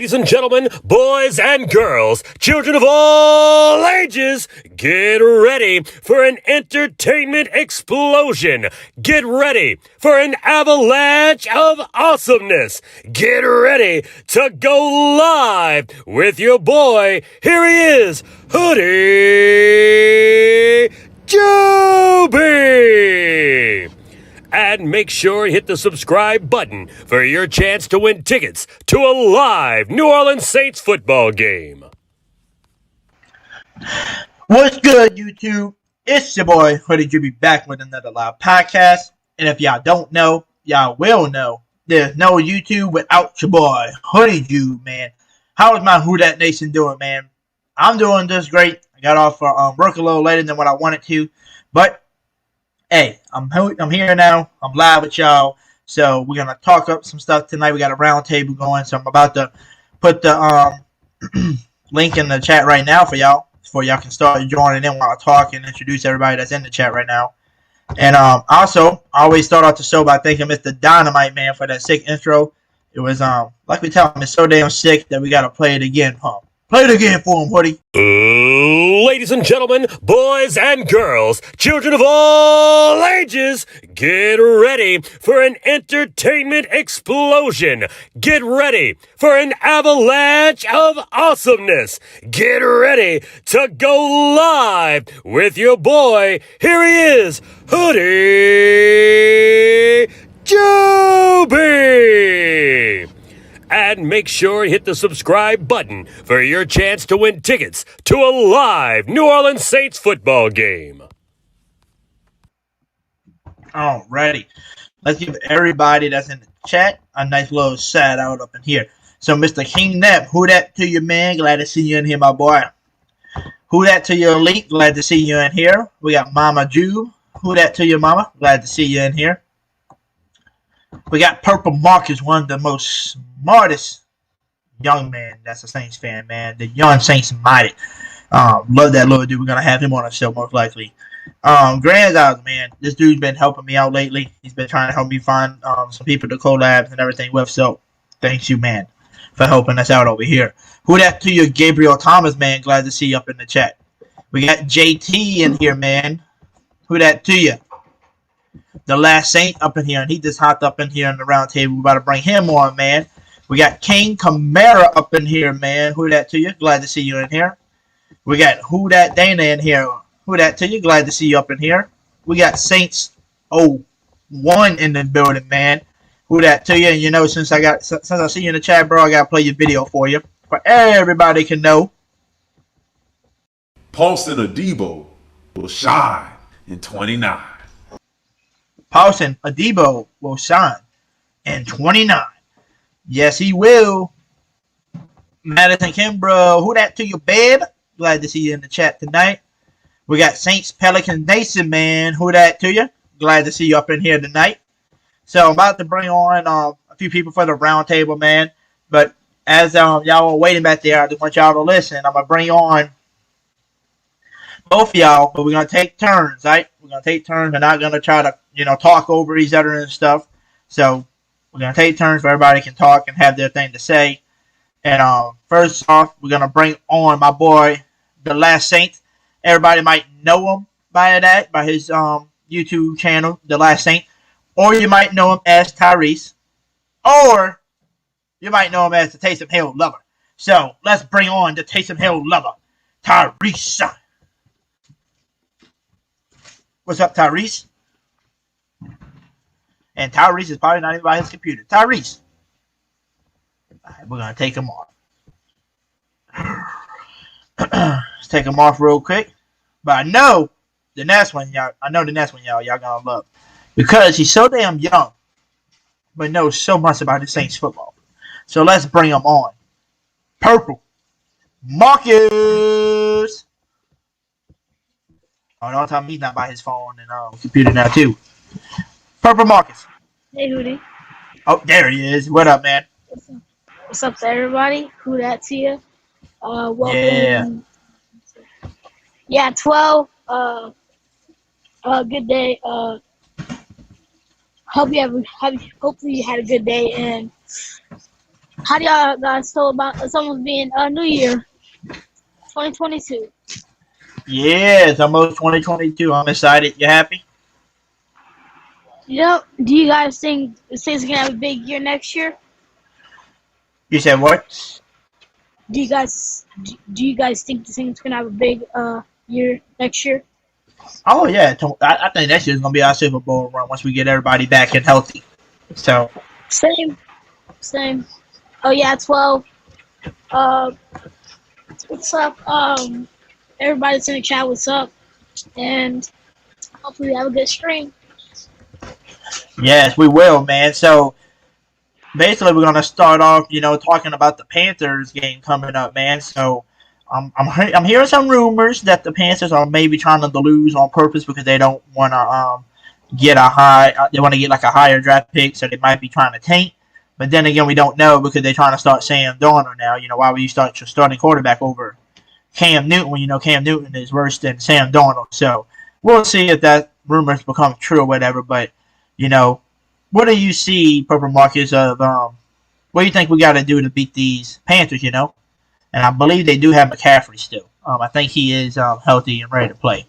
Ladies and gentlemen, boys and girls, children of all ages, get ready for an entertainment explosion. Get ready for an avalanche of awesomeness. Get ready to go live with your boy. Here he is, Hoodie Jube. And make sure you hit the subscribe button for your chance to win tickets to a live New Orleans Saints football game. What's good, YouTube? It's your boy, Hoodie Jube, back with another live podcast. And if y'all don't know, y'all will know. There's no YouTube without your boy, Hoodie Jube, man. How is my Who Dat Nation doing, man? I'm doing just great. I got off for work a little later than what I wanted to. But hey, I'm here now. I'm live with y'all. So we're going to talk up some stuff tonight. We got a round table going. So I'm about to put the link in the chat right now for y'all. Before y'all can start joining in while I talk and introduce everybody that's in the chat right now. And also, I always start off the show by thanking Mr. Dynamite, man, for that sick intro. It was, like we tell him, it's so damn sick that we got to play it again, huh? Play it again for him, Hoodie. Ladies and gentlemen, boys and girls, children of all ages, get ready for an entertainment explosion. Get ready for an avalanche of awesomeness. Get ready to go live with your boy. Here he is, Hoodie Jube. And make sure you hit the subscribe button for your chance to win tickets to a live New Orleans Saints football game. Alrighty. Let's give everybody that's in the chat a nice little shout out up in here. So, Mr. King Nep, who that to you, man? Glad to see you in here, my boy. Who that to your elite? Glad to see you in here. We got Mama Jube. Who that to your mama? Glad to see you in here. We got Purple Marcus, one of the most smartest young man that's a Saints fan, man. The young Saints minded. Love that little dude. We're going to have him on our show most likely. Grand Eyes, man. This dude's been helping me out lately. He's been trying to help me find some people to collabs and everything with. So, thanks you, man, for helping us out over here. Who that to you, Gabriel Thomas, man? Glad to see you up in the chat. We got JT in here, man. Who that to you? The Last Saint up in here, and he just hopped up in here on the round table. We're about to bring him on, man. We got King Camara up in here, man. Who that to you? Glad to see you in here. We got Who That Dana in here. Who that to you? Glad to see you up in here. We got Saints 01 in the building, man. Who that to you? And you know, since I see you in the chat, bro, I gotta play your video for you, for everybody can know. Paulson Adebo will shine in 29. Paulson Adebo will shine in 29. Yes, he will. Madison Kimbrough, who that to you, babe? Glad to see you in the chat tonight. We got Saints Pelican Nation, man. Who that to you? Glad to see you up in here tonight. So I'm about to bring on a few people for the round table, man. But as y'all are waiting back there, I just want y'all to listen. I'm going to bring on both of y'all, but we're going to take turns, right? We're going to take turns. We're not going to try to, talk over each other and stuff. So we're going to take turns where everybody can talk and have their thing to say. And first off, we're going to bring on my boy, The Last Saint. Everybody might know him by his YouTube channel, The Last Saint. Or you might know him as Tyrese. Or you might know him as the Taysom Hill Lover. So let's bring on the Taysom Hill Lover, Tyrese. What's up, Tyrese? And Tyrese is probably not even by his computer. Tyrese. All right, we're going to take him off. Let's take him off real quick. But I know the next one, y'all going to love. Because he's so damn young, but knows so much about the Saints football. So let's bring him on. Purple Marcus. Oh, don't tell me he's not by his phone and computer now, too. Purple Marcus. Hey, Hoodie. Oh, there he is. What up, man? What's up to everybody? Who that to you? Welcome. Yeah. Yeah, 12. Good day. Hopefully you had a good day, and How do y'all guys feel about it's almost being a New Year, 2022? Yeah, it's almost 2022. I'm excited. You happy? Do you guys think the Saints are gonna have a big year next year? You said what? Do you guys think the Saints are gonna have a big year next year? Oh yeah, I think next year's gonna be our Super Bowl run once we get everybody back and healthy. So Same, same. Oh yeah, 12. Uh, what's up? Everybody's in the chat. What's up? And hopefully we have a good stream. yes, we will, man. So basically, we're gonna start off, talking about the Panthers game coming up, man. So I'm hearing some rumors that the Panthers are maybe trying to lose on purpose because they don't want to get a high. They want to get like a higher draft pick, so they might be trying to tank. But then again, we don't know because they're trying to start Sam Darnold now. Why would you start your starting quarterback over Cam Newton when you know Cam Newton is worse than Sam Darnold? So we'll see if that rumors become true or whatever. But you know, what do you see, Purple Marcus, of what do you think we got to do to beat these Panthers? And I believe they do have McCaffrey still. I think he is healthy and ready to play.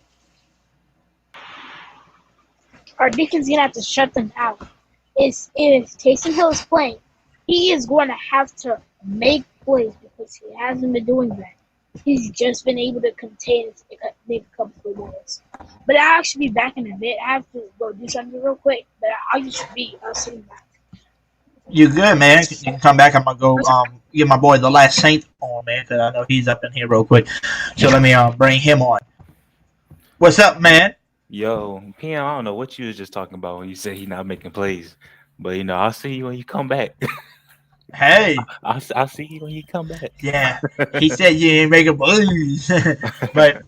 Our defense is gonna have to shut them out. If Taysom Hill is playing, he is going to have to make plays because he hasn't been doing that. He's just been able to make a couple of balls. But I'll actually be back in a bit. I have to go do something real quick, but I'll just be sitting back. You good, man? You can come back. I'm gonna go get my boy the Last Saint on, man, because I know he's up in here real quick. So let me bring him on. What's up, man? Yo, PM, I don't know what you was just talking about when you said he's not making plays, but I'll see you when you come back. Hey, I'll see you when you come back. yeah, he said you ain't making plays, but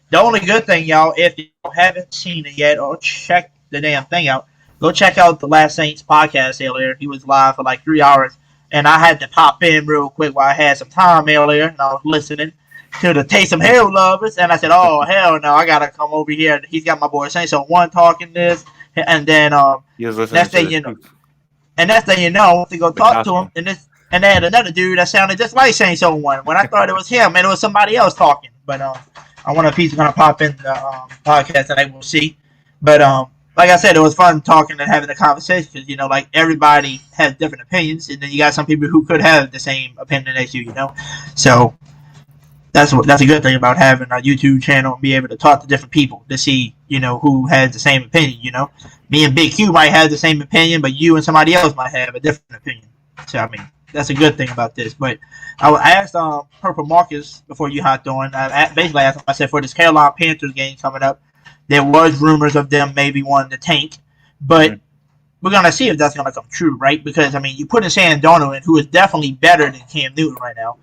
the only good thing, y'all, if you haven't seen it yet or check the damn thing out, go check out the Last Saints podcast earlier. He was live for like 3 hours, and I had to pop in real quick while I had some time earlier, and I was listening to the Taysom Hill lovers, and I said, "Oh hell no, I gotta come over here." He's got my boy Saints on one talking this, and then next thing you know, I went to go talk to him, and they had another dude that sounded just like Saints on one. When I thought it was him, and it was somebody else talking. But I wonder if he's gonna pop in the podcast, and I will see. But like I said, it was fun talking and having a conversation because like everybody has different opinions, and then you got some people who could have the same opinion as you, So that's a good thing about having a YouTube channel and be able to talk to different people to see who has the same opinion. Me and Big Q might have the same opinion, but you and somebody else might have a different opinion. So I mean, that's a good thing about this. But I asked Purple Marcus before you hopped on. I basically asked him. I said for this Carolina Panthers game coming up, there was rumors of them maybe wanting to tank, but we're gonna see if that's gonna come true, right? Because I mean, you put in Sam Darnold in, who is definitely better than Cam Newton right now.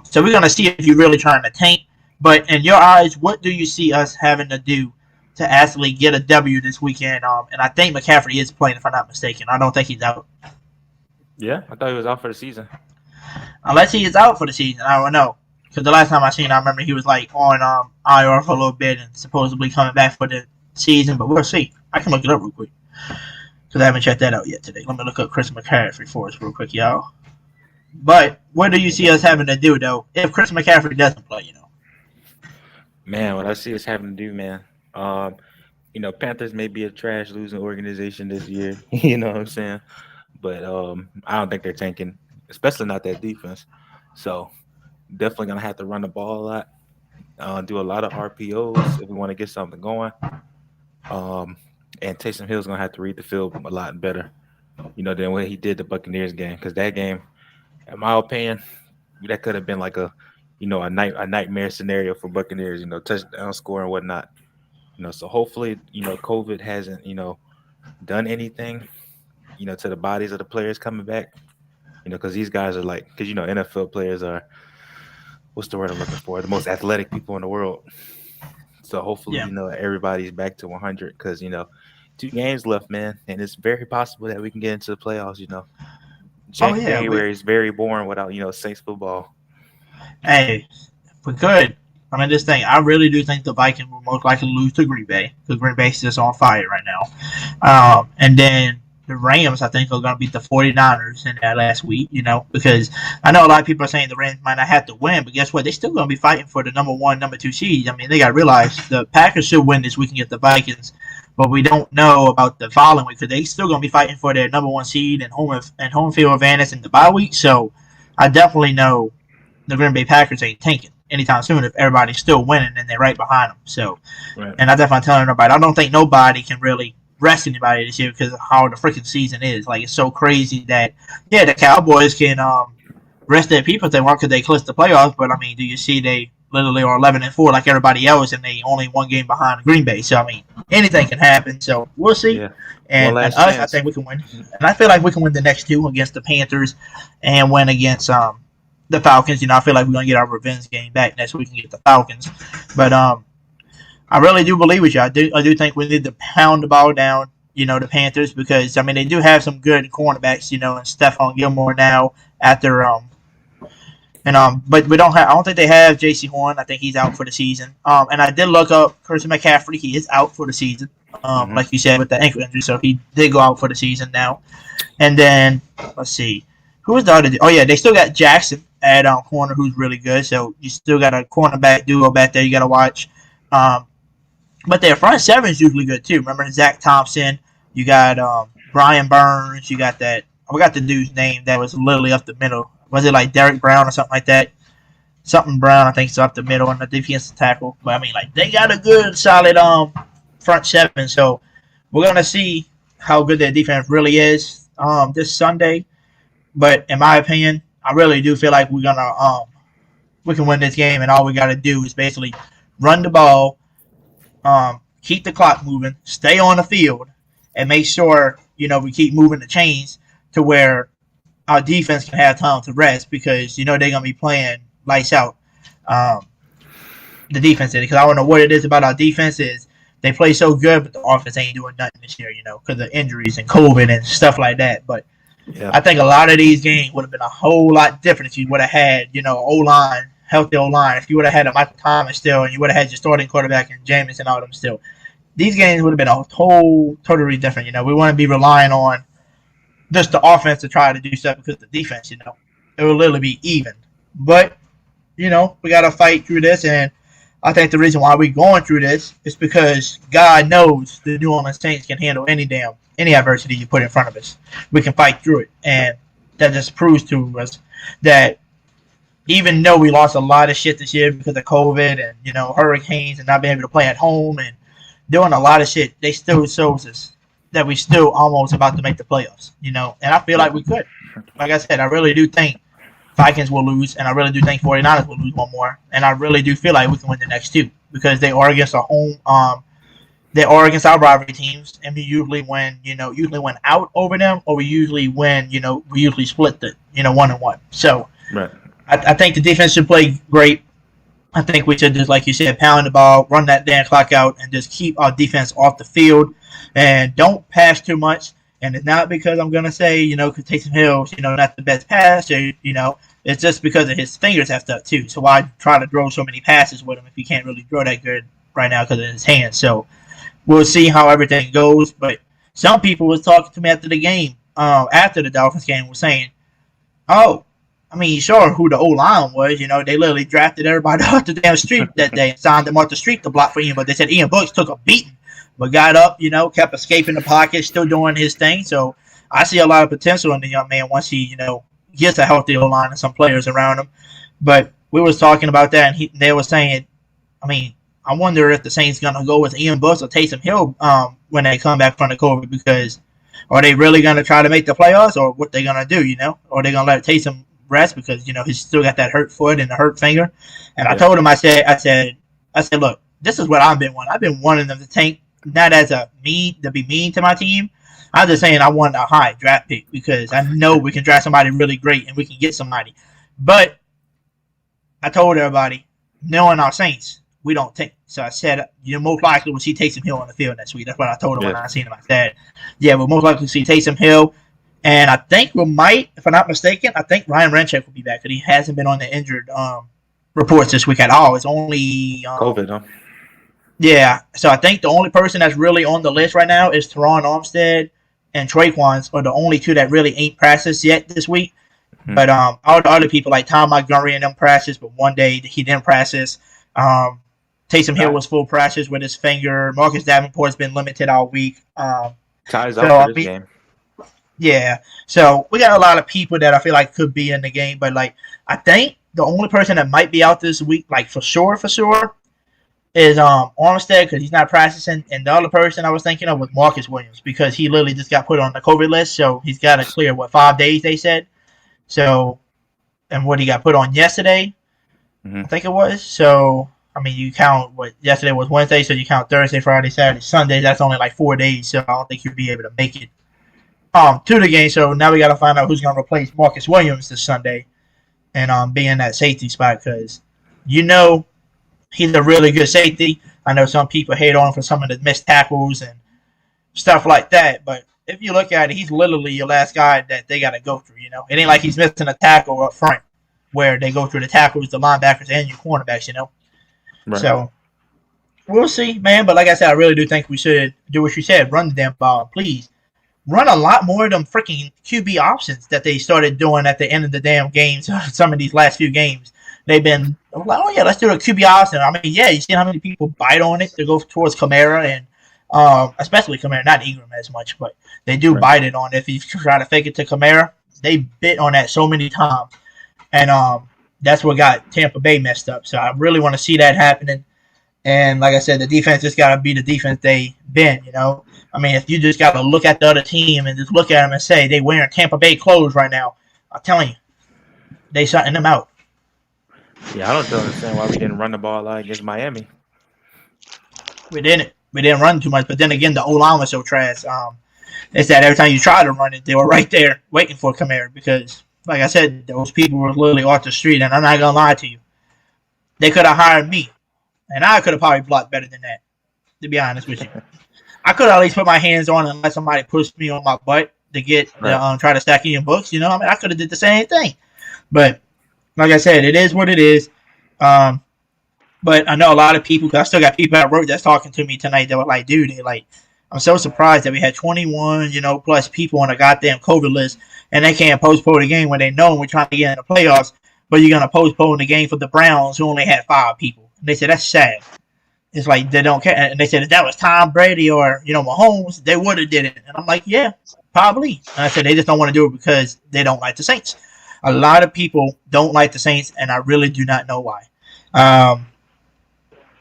So we're gonna see if you're really trying to tank. But in your eyes, what do you see us having to do to actually get a W this weekend? And I think McCaffrey is playing, if I'm not mistaken. I don't think he's out. Yeah, I thought he was out for the season. Unless he is out for the season, I don't know. Because the last time I seen him, I remember he was like on IR for a little bit and supposedly coming back for the season. But we'll see. I can look it up real quick because I haven't checked that out yet today. Let me look up Chris McCaffrey for us real quick, y'all. But what do you see us having to do, though, if Chris McCaffrey doesn't play, Man, what I see us having to do, man. Panthers may be a trash losing organization this year. You know what I'm saying? But I don't think they're tanking, especially not that defense. So definitely gonna have to run the ball a lot, do a lot of RPOs if we want to get something going. And Taysom Hill's gonna have to read the field a lot better, than what he did the Buccaneers game. Because that game, in my opinion, that could have been like a nightmare scenario for Buccaneers. Touchdown score and whatnot. So hopefully, COVID hasn't done anything, to the bodies of the players coming back. Because these guys are because NFL players are, what's the word I'm looking for? The most athletic people in the world. So hopefully, everybody's back to 100 because 2 games left, man, and it's very possible that we can get into the playoffs. January is very boring without Saints football. Hey, we could. I mean, this thing, I really do think the Vikings will most likely lose to Green Bay because Green Bay is just on fire right now. And then the Rams, I think, are going to beat the 49ers in that last week, because I know a lot of people are saying the Rams might not have to win, but guess what? They're still going to be fighting for the number 1, number 2 seed. I mean, they got to realize the Packers should win this week and get the Vikings, but we don't know about the following week, because they still going to be fighting for their number 1 seed and home field advantage in the bye week. So I definitely know the Green Bay Packers ain't tanking anytime soon if everybody's still winning and they're right behind them. So, right. And I definitely telling everybody, I don't think nobody can really rest anybody this year because of how the freaking season is. Like, it's so crazy that, yeah, the Cowboys can rest their people if they want because they clinched the playoffs. But, I mean, do you see they literally are 11-4 like everybody else and they only 1 game behind Green Bay? So, I mean, anything can happen. So, we'll see. Yeah. And us, I think we can win. And I feel like we can win the next 2 against the Panthers and win against the Falcons. I feel like we're going to get our revenge game back next week and get the Falcons. But I really do believe with you. I do think we need to pound the ball down, the Panthers, because, I mean, they do have some good cornerbacks, and Stephon Gilmore now after but we don't have. I don't think they have J.C. Horn. I think he's out for the season. And I did look up Christian McCaffrey. He is out for the season, like you said, with the ankle injury. So he did go out for the season now. And then, let's see. Who was the other? Oh, yeah, they still got Jackson at corner, who's really good. So you still got a cornerback duo back there you got to watch. But their front seven is usually good, too. Remember Zach Thompson. You got Brian Burns. You got that. I forgot the dude's name that was literally up the middle. Was it like Derek Brown or something like that? Something Brown, I think, is up the middle on the defensive tackle. But, I mean, like, they got a good, solid front seven. So we're going to see how good their defense really is this Sunday. But in my opinion, I really do feel like we're gonna we can win this game, and all we got to do is basically run the ball, keep the clock moving, stay on the field, and make sure we keep moving the chains to where our defense can have time to rest, because they're gonna be playing lights out. The defense is, because I don't know what it is about our defense is they play so good, but the offense ain't doing nothing this year, because of injuries and COVID and stuff like that. But yeah. I think a lot of these games would have been a whole lot different if you would have had, O-line, healthy O-line. If you would have had a Michael Thomas still, and you would have had your starting quarterback and Jameis and all them still. These games would have been a totally different. We want to be relying on just the offense to try to do stuff because the defense, it will literally be even. But, we got to fight through this, and I think the reason why we're going through this is because God knows the New Orleans Saints can handle any adversity you put in front of us. We can fight through it. And that just proves to us that even though we lost a lot of shit this year because of COVID and, hurricanes and not being able to play at home and doing a lot of shit, they still shows us that we still almost about to make the playoffs, and I feel like we could. Like I said, I really do think Vikings will lose, and I really do think 49ers will lose one more, and I really do feel like we can win the next 2 because they are against a home they are against our rivalry teams, and we usually win, win out over them, or we usually win, we usually split the, 1-1. So right. I think the defense should play great. I think we should just, like you said, pound the ball, run that damn clock out, and just keep our defense off the field, and don't pass too much. And it's not because I'm going to say, because Taysom Hill's, not the best passer, it's just because of his fingers have stuff too. So why try to throw so many passes with him if he can't really throw that good right now because of his hands? So we'll see how everything goes. But some people was talking to me after the game, after the Dolphins game, was saying, oh, I mean, sure who the O-line was. They literally drafted everybody off the damn street that day and signed them off the street to block for Ian. But they said Ian Brooks took a beating, but got up, kept escaping the pocket, still doing his thing. So I see a lot of potential in the young man once he, gets a healthy O-line and some players around him. But we was talking about that, and they were saying, I mean, I wonder if the Saints going to go with Ian Brooks or Taysom Hill when they come back from the COVID, because are they really going to try to make the playoffs, or what they going to do, Or are they going to let Taysom rest because, he's still got that hurt foot and the hurt finger? And I told him, I said, look, this is what I've been wanting. I've been wanting them to tank, not as to be mean to my team. I'm just saying I want a high draft pick because I know we can draft somebody really great and we can get somebody. But I told everybody, knowing our Saints, we don't tank. So I said, most likely we'll see Taysom Hill on the field next week. That's what I told him when I seen him. I said, yeah, we'll most likely see Taysom Hill. And I think we might, if I'm not mistaken, I think Ryan Renchek will be back because he hasn't been on the injured reports this week at all. It's only COVID, huh? Yeah. So I think the only person that's really on the list right now is Teron Armstead and Traquan's are the only two that really ain't practiced yet this week. Mhm. But all the other people like Tom Montgomery and them practice, but one day he didn't practice. Taysom Hill was full practice with his finger. Marcus Davenport's been limited all week. Ty's So, out for this game. yeah. So we got a lot of people that I feel like could be in the game, but like I think the only person that might be out this week, like for sure, is Armstead because he's not practicing, and the other person I was thinking of was Marcus Williams because he literally just got put on the COVID list, so he's got to clear 5 days they said. So, and what he got put on yesterday, I think it was. So, I mean, you count what yesterday was Wednesday, so you count Thursday, Friday, Saturday, Sunday. That's only like 4 days, so I don't think you'll be able to make it to the game. So now we got to find out who's going to replace Marcus Williams this Sunday, and be in that safety spot because he's a really good safety. I know some people hate on him for some of the missed tackles and stuff like that, but if you look at it, he's literally your last guy that they got to go through. It ain't like he's missing a tackle up front where they go through the tackles, the linebackers, and your cornerbacks. Right. So we'll see, man. But like I said, I really do think we should do what you said: run the damn ball, please. Run a lot more of them freaking QB options that they started doing at the end of the damn games. Some of these last few games. They've been like, oh yeah, let's do a QB option. I mean, yeah, you see how many people bite on it to go towards Kamara and especially Kamara, not Ingram as much, but they do bite it on it. If you try to fake it to Kamara, they bit on that so many times, and that's what got Tampa Bay messed up. So I really want to see that happening. And like I said, the defense just got to be the defense they've been. I mean, if you just got to look at the other team and just look at them and say they wearing Tampa Bay clothes right now, I'm telling you, they shutting them out. Yeah, I don't understand why we didn't run the ball like against Miami. We didn't run too much, but then again, the O-line was so trash. It's that every time you try to run it, they were right there waiting for Kamara because, like I said, those people were literally off the street, and I'm not going to lie to you. They could have hired me, and I could have probably blocked better than that, to be honest with you. I could have at least put my hands on and let somebody push me on my butt to get try to stack in books. I mean, I could have did the same thing. But like I said, it is what it is. But I know a lot of people, because I still got people at work that's talking to me tonight that were like, dude, I'm so surprised that we had 21, plus people on a goddamn COVID list, and they can't postpone the game when they know we're trying to get in the playoffs, but you're going to postpone the game for the Browns who only had 5 people. And they said, that's sad. It's like they don't care. And they said if that was Tom Brady or, Mahomes, they would have did it. And I'm like, yeah, probably. And I said they just don't want to do it because they don't like the Saints. A lot of people don't like the Saints, and I really do not know why.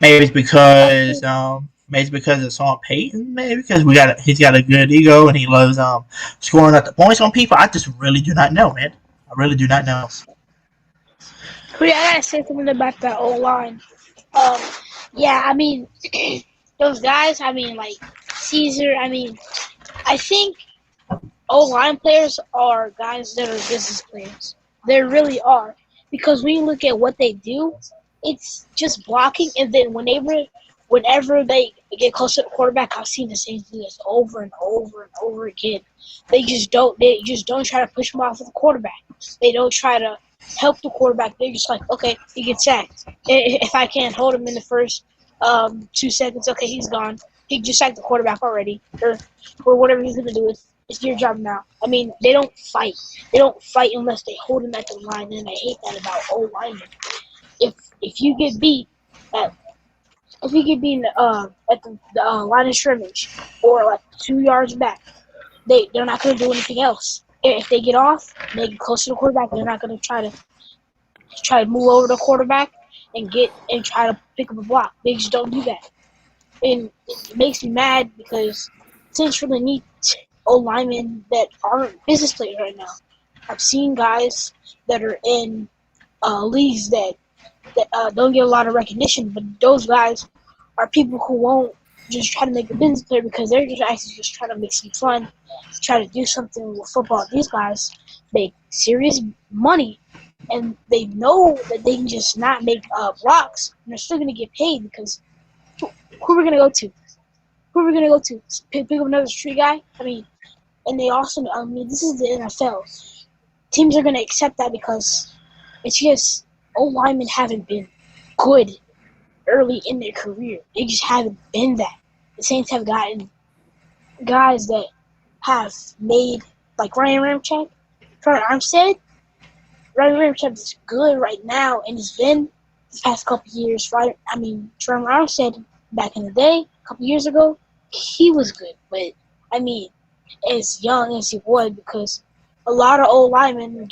Maybe it's because of Sean Payton. Maybe because he's got a good ego and he loves scoring at the points on people. I just really do not know, man. I really do not know. But I gotta say something about that O-line. Yeah, I mean, those guys. I mean, like Caesar. I mean, I think O-line players are guys that are business players. They really are. Because when you look at what they do, it's just blocking. And then whenever they get close to the quarterback, I've seen the Saints do this over and over and over again. They just don't try to push him off of the quarterback. They don't try to help the quarterback. They're just like, okay, he gets sacked. If I can't hold him in the first 2 seconds, okay, he's gone. He just sacked the quarterback already. Or whatever he's going to do. It's your job now. I mean, they don't fight. They don't fight unless they hold him at the line, and I hate that about O-linemen. If you get beat at at the line of scrimmage or like 2 yards back, they're not going to do anything else. If they get off, they get close to the quarterback, they're not going to try to move over the quarterback and try to pick up a block. They just don't do that, and it makes me mad because Saints really need O-linemen that aren't business players right now. I've seen guys that are in leagues that don't get a lot of recognition, but those guys are people who won't just try to make a business player because they're just actually just trying to make some fun, try to do something with football. These guys make serious money, and they know that they can just not make blocks, and they're still going to get paid because who are we going to go to? Who are we going to go to? Pick up another street guy? I mean, and they also, this is the NFL. Teams are going to accept that because it's just O-linemen haven't been good early in their career. They just haven't been that. The Saints have gotten guys that have made, like Ryan Ramczyk, Trevor Armstead. Ryan Ramczyk is good right now, and has been the past couple years. Right? I mean, Trevor Armstead back in the day, a couple years ago, he was good, but I mean, as young as he was, because a lot of old linemen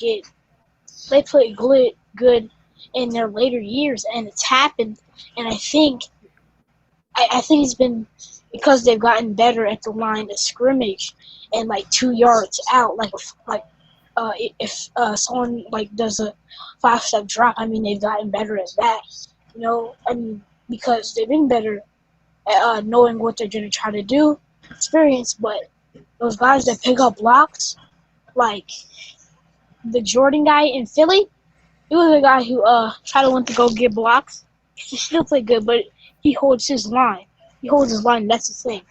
they play good in their later years, and it's happened. And I think it's been because they've gotten better at the line of scrimmage and like 2 yards out, if someone like does a 5-step drop, I mean they've gotten better at that. I mean because they've been better at knowing what they're gonna try to do, experience. But those guys that pick up blocks, like the Jordan guy in Philly, he was a guy who tried to want to go get blocks. He still played good, but he holds his line. He holds his line. That's the thing.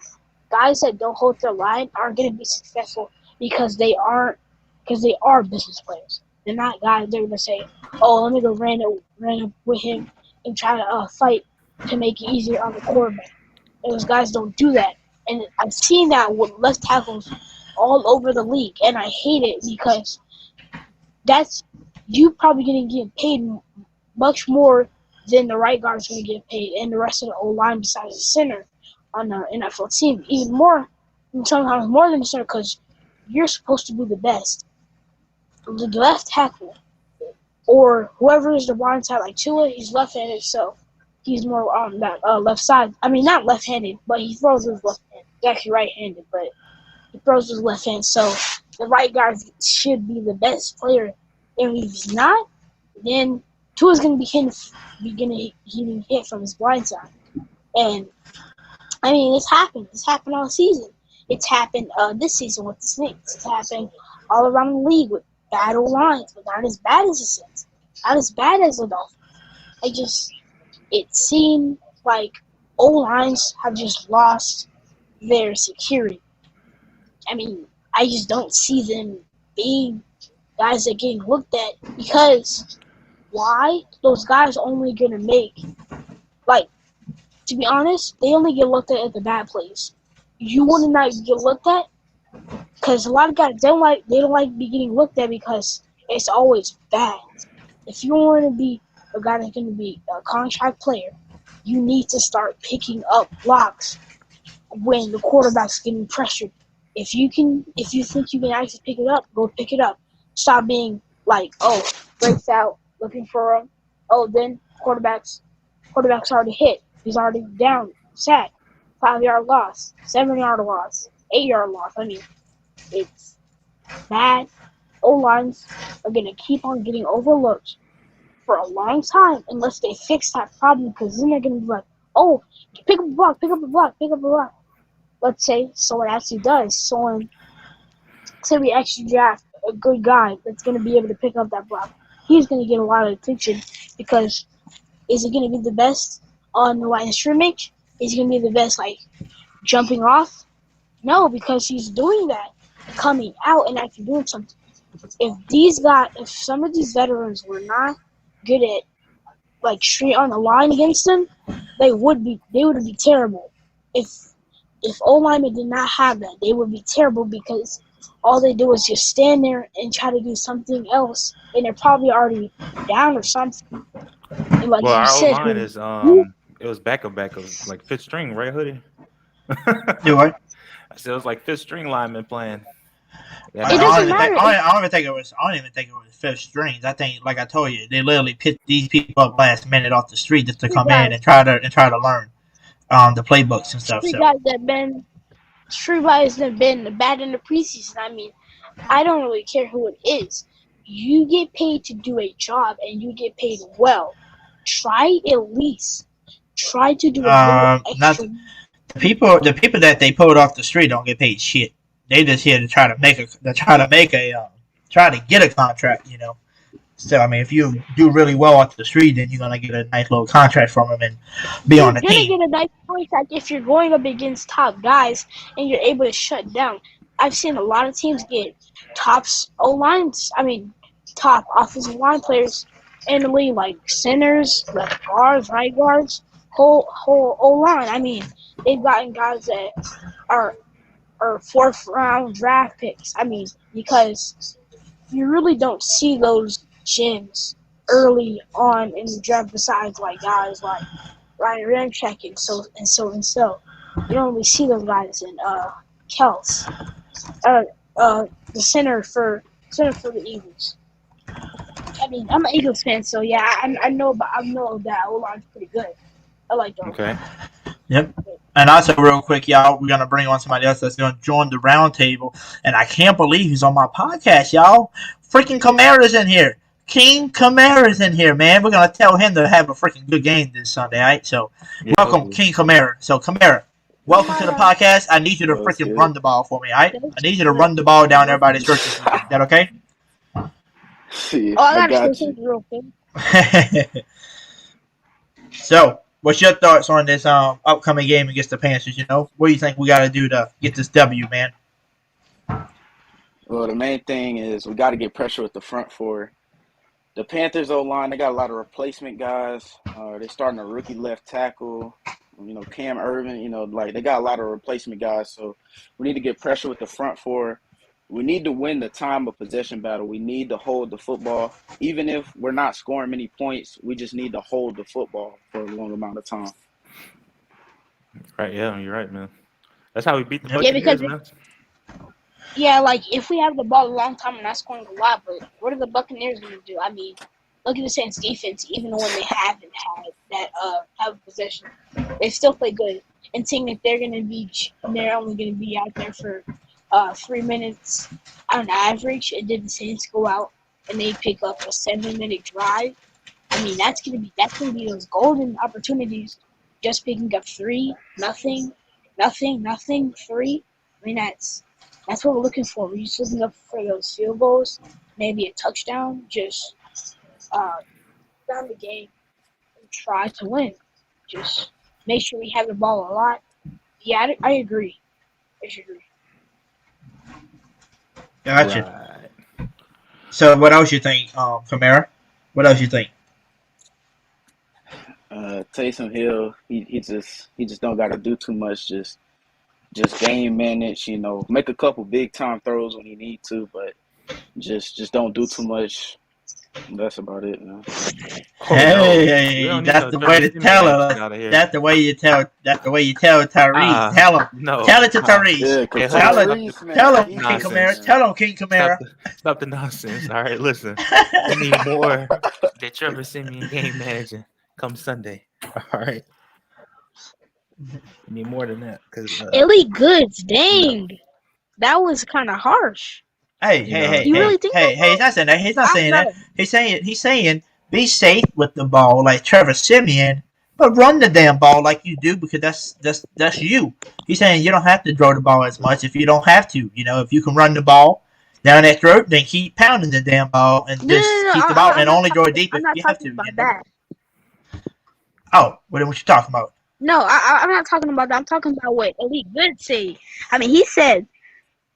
Guys that don't hold their line aren't going to be successful because they are business players. They're not guys that are going to say, "Oh, let me go ran up with him and try to fight to make it easier on the quarterback." And those guys don't do that. And I've seen that with left tackles all over the league, and I hate it because that's you probably going to get paid much more than the right guard is going to get paid, and the rest of the O-line besides the center on the NFL team. Even more, sometimes more than the center, because you're supposed to be the best. The left tackle, or whoever is the blind side, like Tua, he's left-handed, so he's more on that left side. I mean, not left-handed, but he throws with his left hand. He's actually right-handed, but he throws with his left hand. So the right guard should be the best player. And if he's not, then Tua's going to be getting hit from his blind side. And, I mean, it's happened. It's happened all season. It's happened this season with the Saints. It's happened all around the league with bad O-lines, but not as bad as the Saints. Not as bad as the Dolphins. It seemed like O-lines have just lost their security. I mean, I just don't see them being guys that are getting looked at, because why? Those guys only going to make, to be honest, they only get looked at the bad plays. You want to not get looked at? Because a lot of guys don't like getting looked at because it's always bad. If you want to be a guy that's going to be a contract player, you need to start picking up blocks when the quarterback's getting pressured. If you think you can actually pick it up, go pick it up. Stop being like, oh, breaks out, looking for him. Oh, then quarterback's already hit. He's already down, sacked, 5-yard loss, 7-yard loss, 8-yard loss. I mean, it's bad. O-lines are going to keep on getting overlooked for a long time unless they fix that problem, because then they're going to be like, oh, pick up a block, pick up a block, pick up a block. Let's say someone actually does. Say we actually draft a good guy that's going to be able to pick up that block. He's going to get a lot of attention because is he going to be the best on the line of scrimmage? Is he going to be the best, jumping off? No, because he's doing that, coming out and actually doing something. If some of these veterans were not good at, straight on the line against them, they would be terrible. If O-linemen did not have that, they would be terrible because all they do is just stand there and try to do something else, and they're probably already down or something. And well, our O-line is it was backup, like fifth string, right, Hoodie? Do what? I said it was like fifth string lineman playing. I don't even think it was fifth strings. I think, like I told you, they literally picked these people up last minute off the street just to come in and try to learn the playbooks and stuff. Street guys that have been bad in the preseason. I mean, I don't really care who it is. You get paid to do a job, and you get paid well. Try to do a little extra. The people that they pulled off the street don't get paid shit. They just here to try to get a contract, So I mean, if you do really well off the street, then you're gonna get a nice little contract from them and be on the team. You're gonna get a nice contract if you're going up against top guys and you're able to shut down. I've seen a lot of teams get top offensive line players in the league, like centers, left guards, right guards, whole O line. I mean, they've gotten guys that are or fourth round draft picks. I mean, because you really don't see those gems early on in the draft besides like guys like Ryan Ramczyk and so. You don't really see those guys in Kels. The center for the Eagles. I mean, I'm an Eagles fan, so yeah, I know that O-line's pretty good. I like that. Okay. Yep. And also, real quick, y'all, we're going to bring on somebody else that's going to join the round table. And I can't believe he's on my podcast, y'all. Freaking Kamara's in here. King Kamara's in here, man. We're going to tell him to have a freaking good game this Sunday, all right? So, Yeah, welcome, hopefully. King Kamara. So, Kamara, welcome to the podcast. I need you to What's freaking good? run the ball for me, all right? I need you to run the ball down everybody's throat this weekend. Is that okay? See, Oh, I I gotta got say you. something real quick. So, what's your thoughts on this upcoming game against the Panthers? You know, what do you think we got to do to get this W, man? Well, the main thing is we got to get pressure with the front four. The Panthers O-line, they got a lot of replacement guys. They're starting a rookie left tackle. You know, Cam Irvin, you know, like they got a lot of replacement guys. So we need to get pressure with the front four. We need to win the time of possession battle. We need to hold the football. Even if we're not scoring many points, we just need to hold the football for a long amount of time. Right, yeah, you're right, man. That's how we beat the Yeah, Buccaneers, because man. yeah, like if we have the ball a long time and not scoring a lot, but what are the Buccaneers gonna do? I mean, look at the Saints defense. Even when they haven't had that have a possession, they still play good. And seeing that they're only gonna be out there for 3 minutes on average, and then the Saints go out and they pick up a 7-minute drive. I mean, that's gonna be those golden opportunities. Just picking up 3, nothing, 3. I mean, that's what we're looking for. We're just looking up for those field goals, maybe a touchdown, just down the game and try to win. Just make sure we have the ball a lot. Yeah, I agree. I should agree. Gotcha. Right. So, what else you think, Kamara? What else you think? Taysom Hill, he just don't got to do too much. Just game manage. You know, make a couple big time throws when he need to, but just don't do too much. That's about it, man. Oh, no. We Hey, don't need that's no the way to Trevor tell Siemian her. action out of here. That's the way you tell. That's the way you tell Tyrese. Tell him. No. Tell it to Tyrese. Yeah, Hey, because hold on. Tyrese, man, Tell him, he King just- Nonsense. Kamara. Tell him, King Kamara. Stop the nonsense. All right, listen. We need more than Trevor Siemian game managing come Sunday. All right. We need more than that. Because Elite Goods, dang. That was kind of harsh. Hey, You hey, know. hey, You hey, really think hey, that, hey! He's not saying that. He's not I saying don't that. He's saying be safe with the ball like Trevor Siemian, but run the damn ball like you do because that's you. He's saying you don't have to throw the ball as much if you don't have to. You know, if you can run the ball down that throat, then keep pounding the damn ball and No, just no, no, keep the ball I'm and not only throw it talking- deep I'm if not you have to. talking about You know? that. Oh, what you talking about? No, I'm not talking about that. I'm talking about what Elite Good said. I mean, he said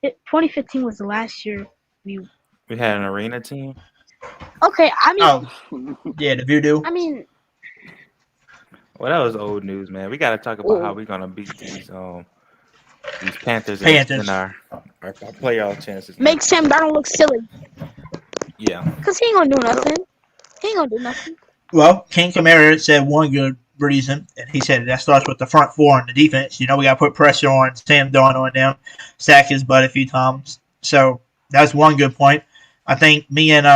2015 was the last year we. we had an arena team. Okay, I mean, Oh, yeah, the voodoo. I mean, Well, that was old news, man. We got to talk about how we're gonna beat these Panthers Panthers. in our playoff chances. make Sam Darnold look silly Yeah. because he ain't gonna do nothing. He ain't gonna do nothing. Well, King Kamara said one good reason, and he said that starts with the front four and the defense. You know, we got to put pressure on Sam Darnold on them, sack his butt a few times. So that's one good point. I think me and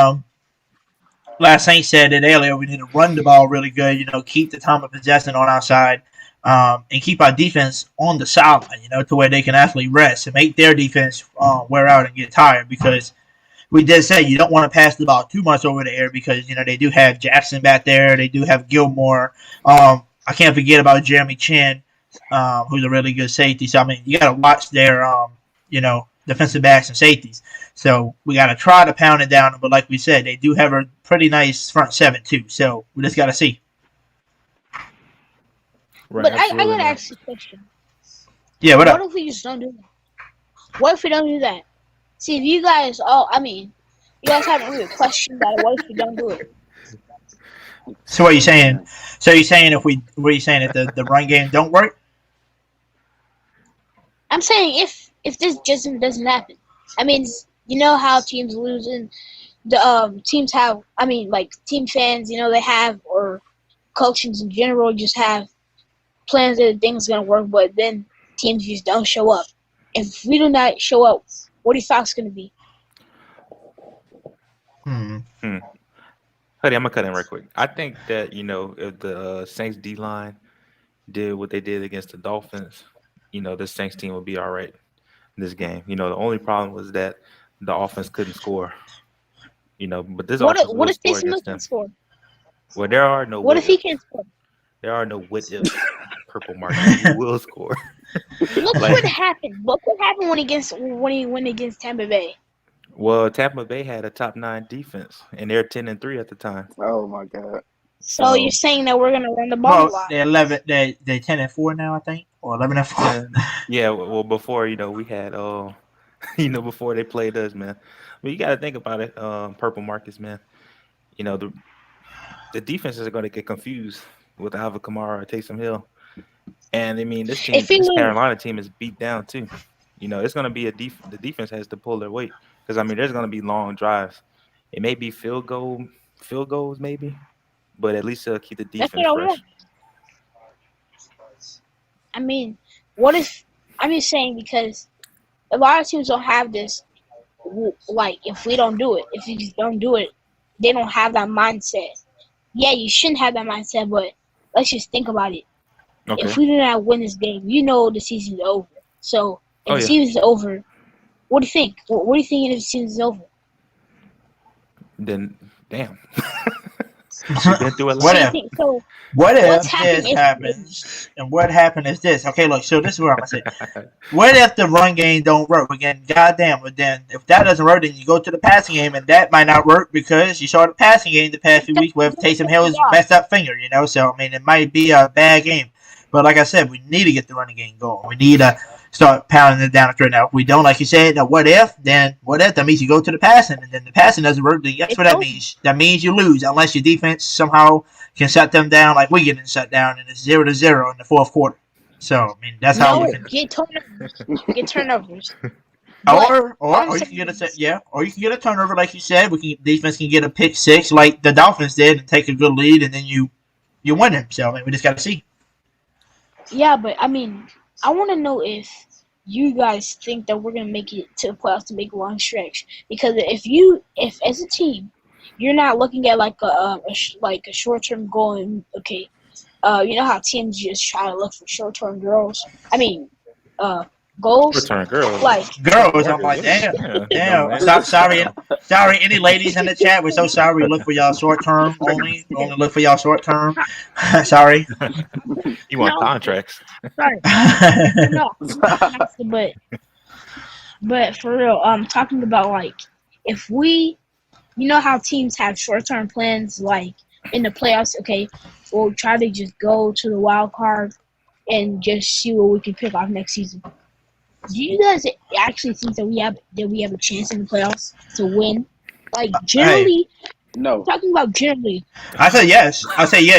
Last Saint said it earlier. We need to run the ball really good. You know, keep the time of possession on our side, and keep our defense on the sideline. You know, to where they can actually rest and make their defense wear out and get tired because. We did say you don't want to pass the ball too much over the air because, you know, they do have Jackson back there. They do have Gilmore. I can't forget about Jeremy Chin, who's a really good safety. So, I mean, you got to watch their, you know, defensive backs and safeties. So, we got to try to pound it down. But like we said, they do have a pretty nice front seven, too. So, we just got to see. Right, But I absolutely, gotta man. ask you a question. Yeah, what up? What if we just don't do that? What if we don't do that? See, if you guys, you guys haven't really questioned that. What if we don't do it? So, what are you saying? So, you're saying if the run game don't work? I'm saying if this just doesn't happen? I mean, you know how teams lose and the teams have. I mean, like team fans, you know, they have or coaches in general just have plans that things gonna work, but then teams just don't show up. If we do not show up, what are your thoughts gonna be? Hmm. Hoodie, I'm gonna cut in right quick. I think that if the Saints D line did what they did against the Dolphins, the Saints team would be all right in this game. The only problem was that the offense couldn't score. But this offense What will if score Taysom Hill against can them. score? Well, there are no What what if he ifs. can't score? There are no what ifs. Purple market. He will score. Look Like, what happened. Look what happened when he went against Tampa Bay. well, Tampa Bay had a top 9 defense, and they're 10-3 at the time. Oh my God. So you're So saying that we're gonna run the ball a Well, lot? they're 11. They're 10-4 now, I think, or 11-4. yeah. Well, before we had before they played us, man. But you got to think about it, Purple Markets, man. The defenses are going to get confused with Alvin Kamara or Taysom Hill, and I mean this If we this lose, Carolina team is beat down too. It's going to be the defense has to pull their weight because I mean there's going to be long drives. It may be field goals maybe, but at least it'll keep the that's defense what I fresh. want. I mean, what if I'm just saying because a lot of teams don't have this. Like, if we don't do it, if you just don't do it, they don't have that mindset. Yeah, you shouldn't have that mindset, but let's just think about it. Okay. If we do not win this game, the season's over. So if the season's over, what do you think? What do you think if the season's over? Then damn. We've been through a lot. What if? So What if what's happening this if- happens? And what happened is this. Okay, look. So this is what I'm gonna say. What if the run game don't work again? Goddamn. But then if that doesn't work, then you go to the passing game, and that might not work because you saw the passing game the past few weeks with Taysom Hill's messed up finger. So I mean, it might be a bad game. But like I said, we need to get the running game going. We need to start pounding it down the throat. Now, if we don't, like you said, now what if? Then what if? That means you go to the passing, and then the passing doesn't work. Then guess what that means? That means you lose unless your defense somehow can shut them down like we getting shut down, and it's 0-0 in the fourth quarter. So I mean, that's how we can. Get turnovers. Get turnovers. Or you can get or you can get a turnover like you said. Defense can get a pick six like the Dolphins did and take a good lead, and then you win it. So I mean, we just got to see. Yeah, but I mean, I want to know if you guys think that we're gonna make it to the playoffs to make a long stretch. Because if as a team, you're not looking at like a short term goal. And okay, you know how teams just try to look for short term goals. Goals. Return girls. Like Girls, I'm like, damn. Sorry, any ladies in the chat. We're so sorry. We look for y'all short term only. Only look for y'all short term. Sorry. You want contracts? sorry, no, but for real, talking about like if we, how teams have short term plans like in the playoffs. Okay, we'll try to just go to the wild card and just see what we can pick off next season. Do you guys actually think that we have a chance in the playoffs to win? Like generally, No. talking about generally. I say yes.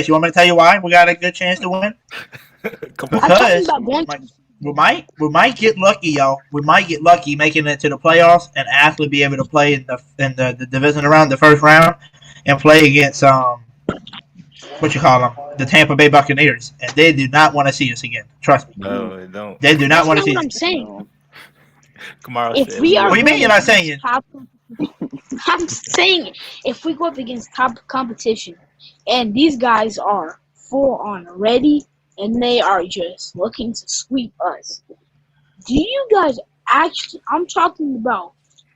You want me to tell you why we got a good chance to win? Come on. I'm talking Because about going to we might get lucky, y'all. We might get lucky making it to the playoffs and actually be able to play in the division round, the first round, and play against the Tampa Bay Buccaneers, and they do not want to see us again. Trust me. No, they don't. They do not want to see what us. I'm saying. Kamara If said, we are What do you mean you're not saying? I'm saying if we go up against competition, and these guys are full on ready, and they are just looking to sweep us. Do you guys actually? I'm talking about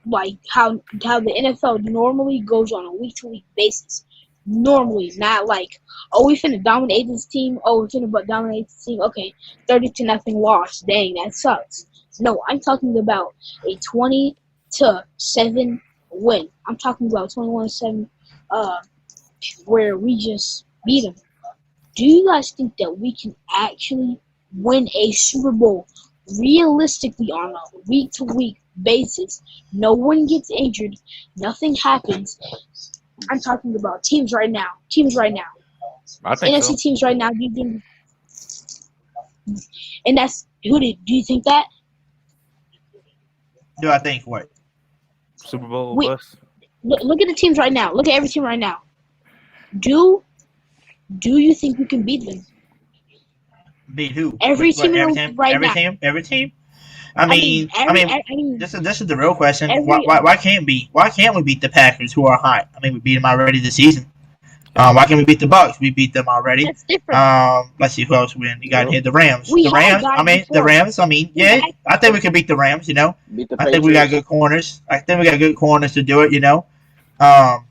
like how the NFL normally goes on a week to week basis. Normally, not like, oh, we finna dominate this team. Oh, we finna dominate this team. Okay, 30-0 loss. Dang, that sucks. No, I'm talking about a 20-7 win. I'm talking about 21-7, where we just beat them. Do you guys think that we can actually win a Super Bowl realistically on a week-to-week basis? No one gets injured. Nothing happens. I'm talking about teams right now. I think NFC so. teams right now. Do you think? And that's Hoodie. Do you think that? do I think what? Super Bowl We bust. look at the teams right now. Look at every team right now. Do you think we can beat them? Beat who? Every team in every the team? league right Every now. team? Every team? I mean, This is the real question. every Why can't we beat the Packers who are hot? I mean, we beat them already this season. Why can't we beat the Bucks? We beat them already. that's different. Let's see who else we got here. The Rams. We The have Rams. gotten I mean, the before. Rams. I mean, We yeah. have- I think we can beat the Rams. You know, Beat the I Patriots. think we got good corners. I think we got good corners to do it. You know,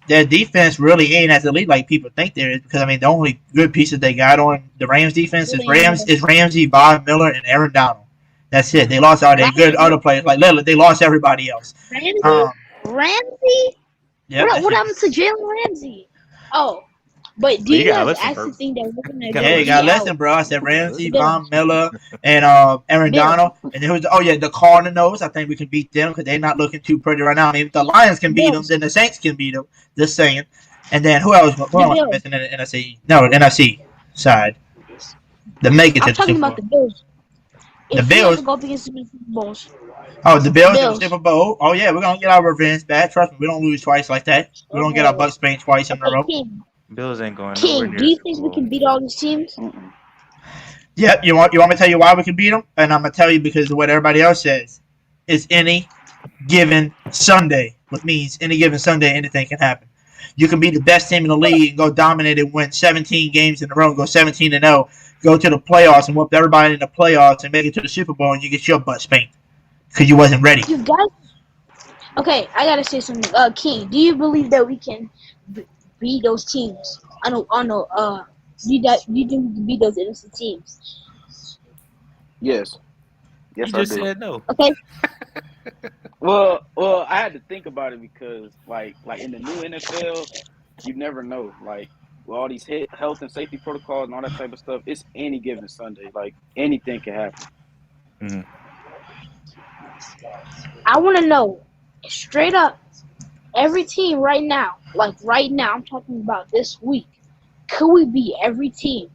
their defense really ain't as elite like people think there is because I mean the only good pieces they got on the Rams defense is Ramsey, Von Miller, and Aaron Donald. That's it. They lost all their good other players. Like literally, they lost everybody else. Ramsey? Yeah. What happened to Jalen Ramsey? Oh, but do You you gotta guys listen, actually bro. think that we're gonna You get gotta Yeah, you got to beat out? listen, bro. I said Ramsey, Bills. Von Miller, and Aaron Bills. Donald. And then the Cardinals. I think we can beat them because they're not looking too pretty right now. I mean, if the Lions can beat them, Bills. then the Saints can beat them. Just saying. And then who else? Who The am I Bills. missing in the NFC? No, the NFC side. The make it to I'm the talking Super about the Bowl. Bills. The If we Bills? ever go up against the Super Bowls, Oh, the Bills in the Bills. Super Bowl. Oh yeah, we're gonna get our revenge back. Trust me, we don't lose twice like that. We don't get our butts spanked twice in a okay, row. Bills ain't going nowhere King, near do you Super think we Bowl. can beat all these teams? Mm-mm. Yep. You want me to tell you why we can beat them? And I'm gonna tell you because of what everybody else says. It's any given Sunday, which means any given Sunday, anything can happen. You can be the best team in the league and go dominate and win 17 games in a row, and go 17-0, go to the playoffs and whoop everybody in the playoffs and make it to the Super Bowl, and you get your butt spanked because you wasn't ready. You guys. Okay, I gotta say something. King, do you believe that we can beat those teams? Do you think we can beat those innocent teams? Yes. Yes, You I just do. said no. Okay. Well, I had to think about it because, like in the new NFL, you never know. Like with all these health and safety protocols and all that type of stuff, it's any given Sunday. Like anything can happen. Mhm. I want to know straight up every team right now. Like right now, I'm talking about this week. Could we beat every team?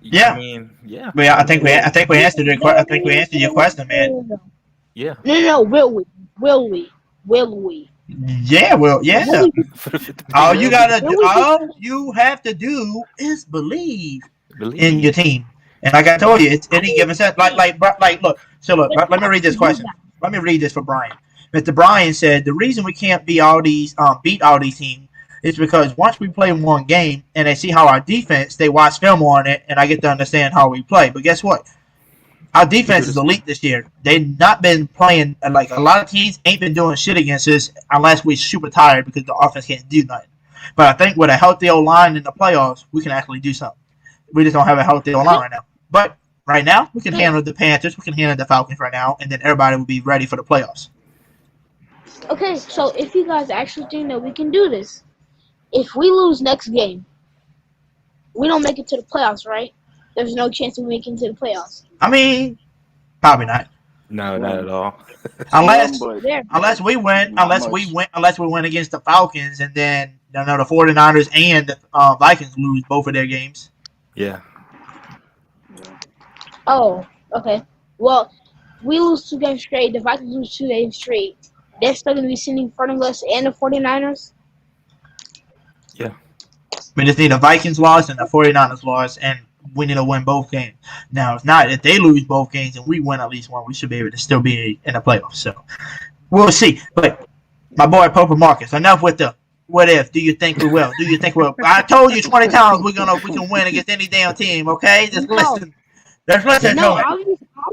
Yeah. I mean, yeah. But yeah, I think we answered your I think we answered your question, man. Yeah. No. Will we? Yeah, well, yeah. Will we? All you gotta do, Will we all you have to do is believe Believe in me. your team. And like I told you, it's any given set. Like, look. So look, let me read this question. Let me read this for Brian. Mr. Brian said the reason we can't beat all these teams is because once we play one game and they see how our defense, they watch film on it, and I get to understand how we play. But guess what? Our defense is elite this year. They've not been playing like a lot of teams ain't been doing shit against us unless we're super tired because the offense can't do nothing. But I think with a healthy O line in the playoffs, we can actually do something. We just don't have a healthy O line right now. But right now, we can handle the Panthers, we can handle the Falcons right now, and then everybody will be ready for the playoffs. Okay, so if you guys actually think that we can do this, if we lose next game, we don't make it to the playoffs, right? There's no chance we make it to the playoffs. I mean, probably not. No, not at all. Unless But There. unless we win, Not unless much. we win against the Falcons, and then the 49ers and the Vikings lose both of their games. Yeah. Oh, okay. Well, we lose 2 games straight. The Vikings lose 2 games straight. They're still going to be sitting in front of us and the 49ers. We just need a Vikings loss and a 49ers loss, and we need to win both games. Now, if they lose both games and we win at least one, we should be able to still be in the playoffs. So we'll see. But my boy Pope Marcus, enough with the what if. Do you think we will? Do you think we'll? I told you 20 times we can win against any damn team. Okay, just No. listen. Just listen No, to I was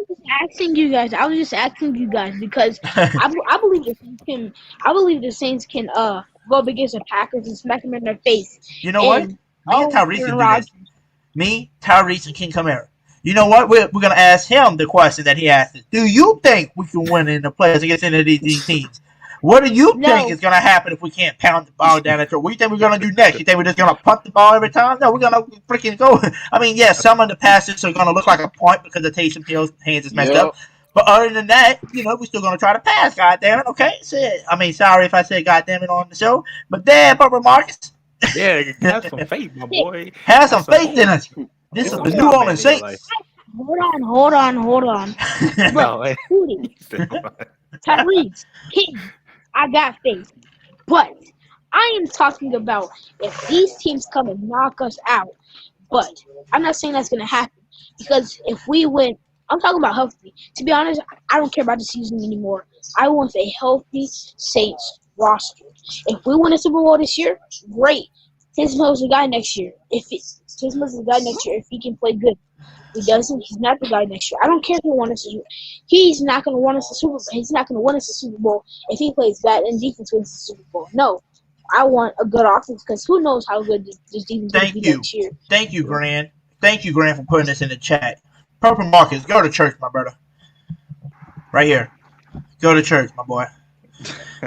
just asking you guys. Because I believe the Saints can. I believe the Saints can go up against the Packers and smack them in their face. You know what? And Me and Tyrese can Aaron do Rodgers. this. Me, Tyrese, and King Kamara. You know what? We're going to ask him the question that he asked us. Do you think we can win in the playoffs against any of these teams? What do you No. think is going to happen if we can't pound the ball down the throat? What do you think we're going to do next? You think we're just going to punt the ball every time? No, we're going to freaking go. I mean, yeah, some of the passes are going to look like a point because the Taysom Hill's hands is messed up. But other than that, we're still going to try to pass, goddammit, okay? Sorry if I said goddammit on the show. But damn, Purple Marcus, Yeah, have some faith, my boy. have some faith in us. This is the New Orleans Saints. hold on. Look, No, hey, Hoodie, he said what? Tyrese, King, I got faith. But I am talking about if these teams come and knock us out. But I'm not saying that's going to happen because if we win, I'm talking about healthy. To be honest, I don't care about the season anymore. I want a healthy Saints roster. If we win a Super Bowl this year, great. Taysom Hill's the guy next year. Taysom Hill's the guy next year if he can play good. If he doesn't, he's not the guy next year. I don't care if he won us. He's not going to win us a Super Bowl. He's not going to win us a Super Bowl if he plays bad and defense wins the Super Bowl. No. I want a good offense because who knows how good this defense will be next year. Thank you, Grant. Thank you, Grant, for putting this in the chat. Purple Marcus, go to church, my brother. Right here. Go to church, my boy.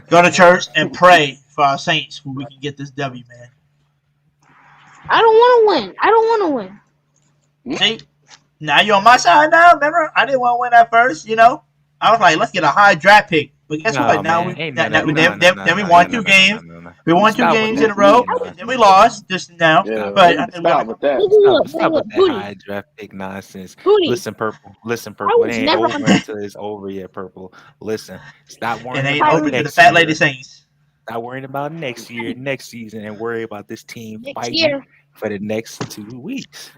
Go to church and pray for our Saints so we can get this W, man. I don't want to win. See? Now you're on my side now, remember? I didn't want to win at first, you know? I was like, let's get a high draft pick. But guess what? Now we won 2 games. We won 2 games in a row, and then we lost just now. Yeah, but stop with that. Stop with that high draft pick nonsense. Listen, Purple. It ain't over until it's over yet, Purple. Listen, stop worrying it ain't about over to the next fat lady year. Saints. Stop worrying about next year, next season, and worry about this team Next fighting year. for the next 2 weeks.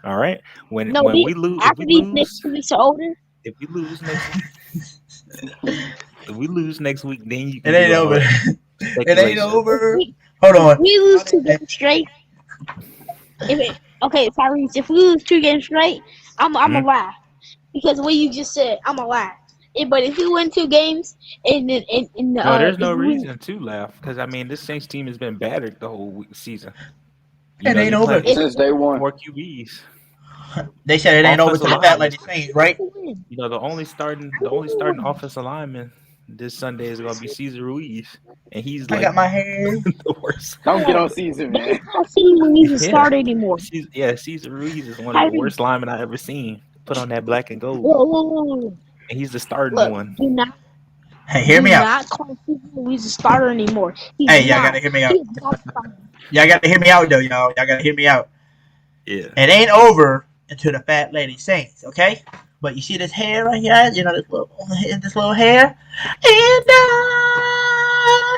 All right? When No, we lose, after these next 2 weeks are over. if we lose next week, if we lose next week, then you It can ain't do all over. that It ain't speculation. over. Hold on. We lose 2 games straight. Okay, Tyrese, if we lose 2 games straight, I'm a laugh because what you just said, I'm a laugh. But if we win 2 games, and No, there's no reason to laugh because I mean this Saints team has been battered the whole season. It ain't you're over. playing Since day one. 4 QBs. They said it ain't over to the Offensive fat line. lady Saints, right? You know the only starting offensive lineman this Sunday is gonna be Cesar Ruiz, and he's I like got my hair. the worst. Don't get on season, That's man. not seeing Ruiz to start anymore. Cesar Ruiz is one of the worst linemen I ever seen. Put on that black and gold, Whoa. and he's the starting Look, one. do not Hey, hear me out. not call Cesar Ruiz a starter anymore. He's Hey, y'all not. gotta hear me out. He's not starting. Y'all gotta hear me out, though, y'all. Y'all gotta hear me out. Yeah. It ain't over until the fat lady Saints, okay? But you see this hair right here? You know this little hair? And I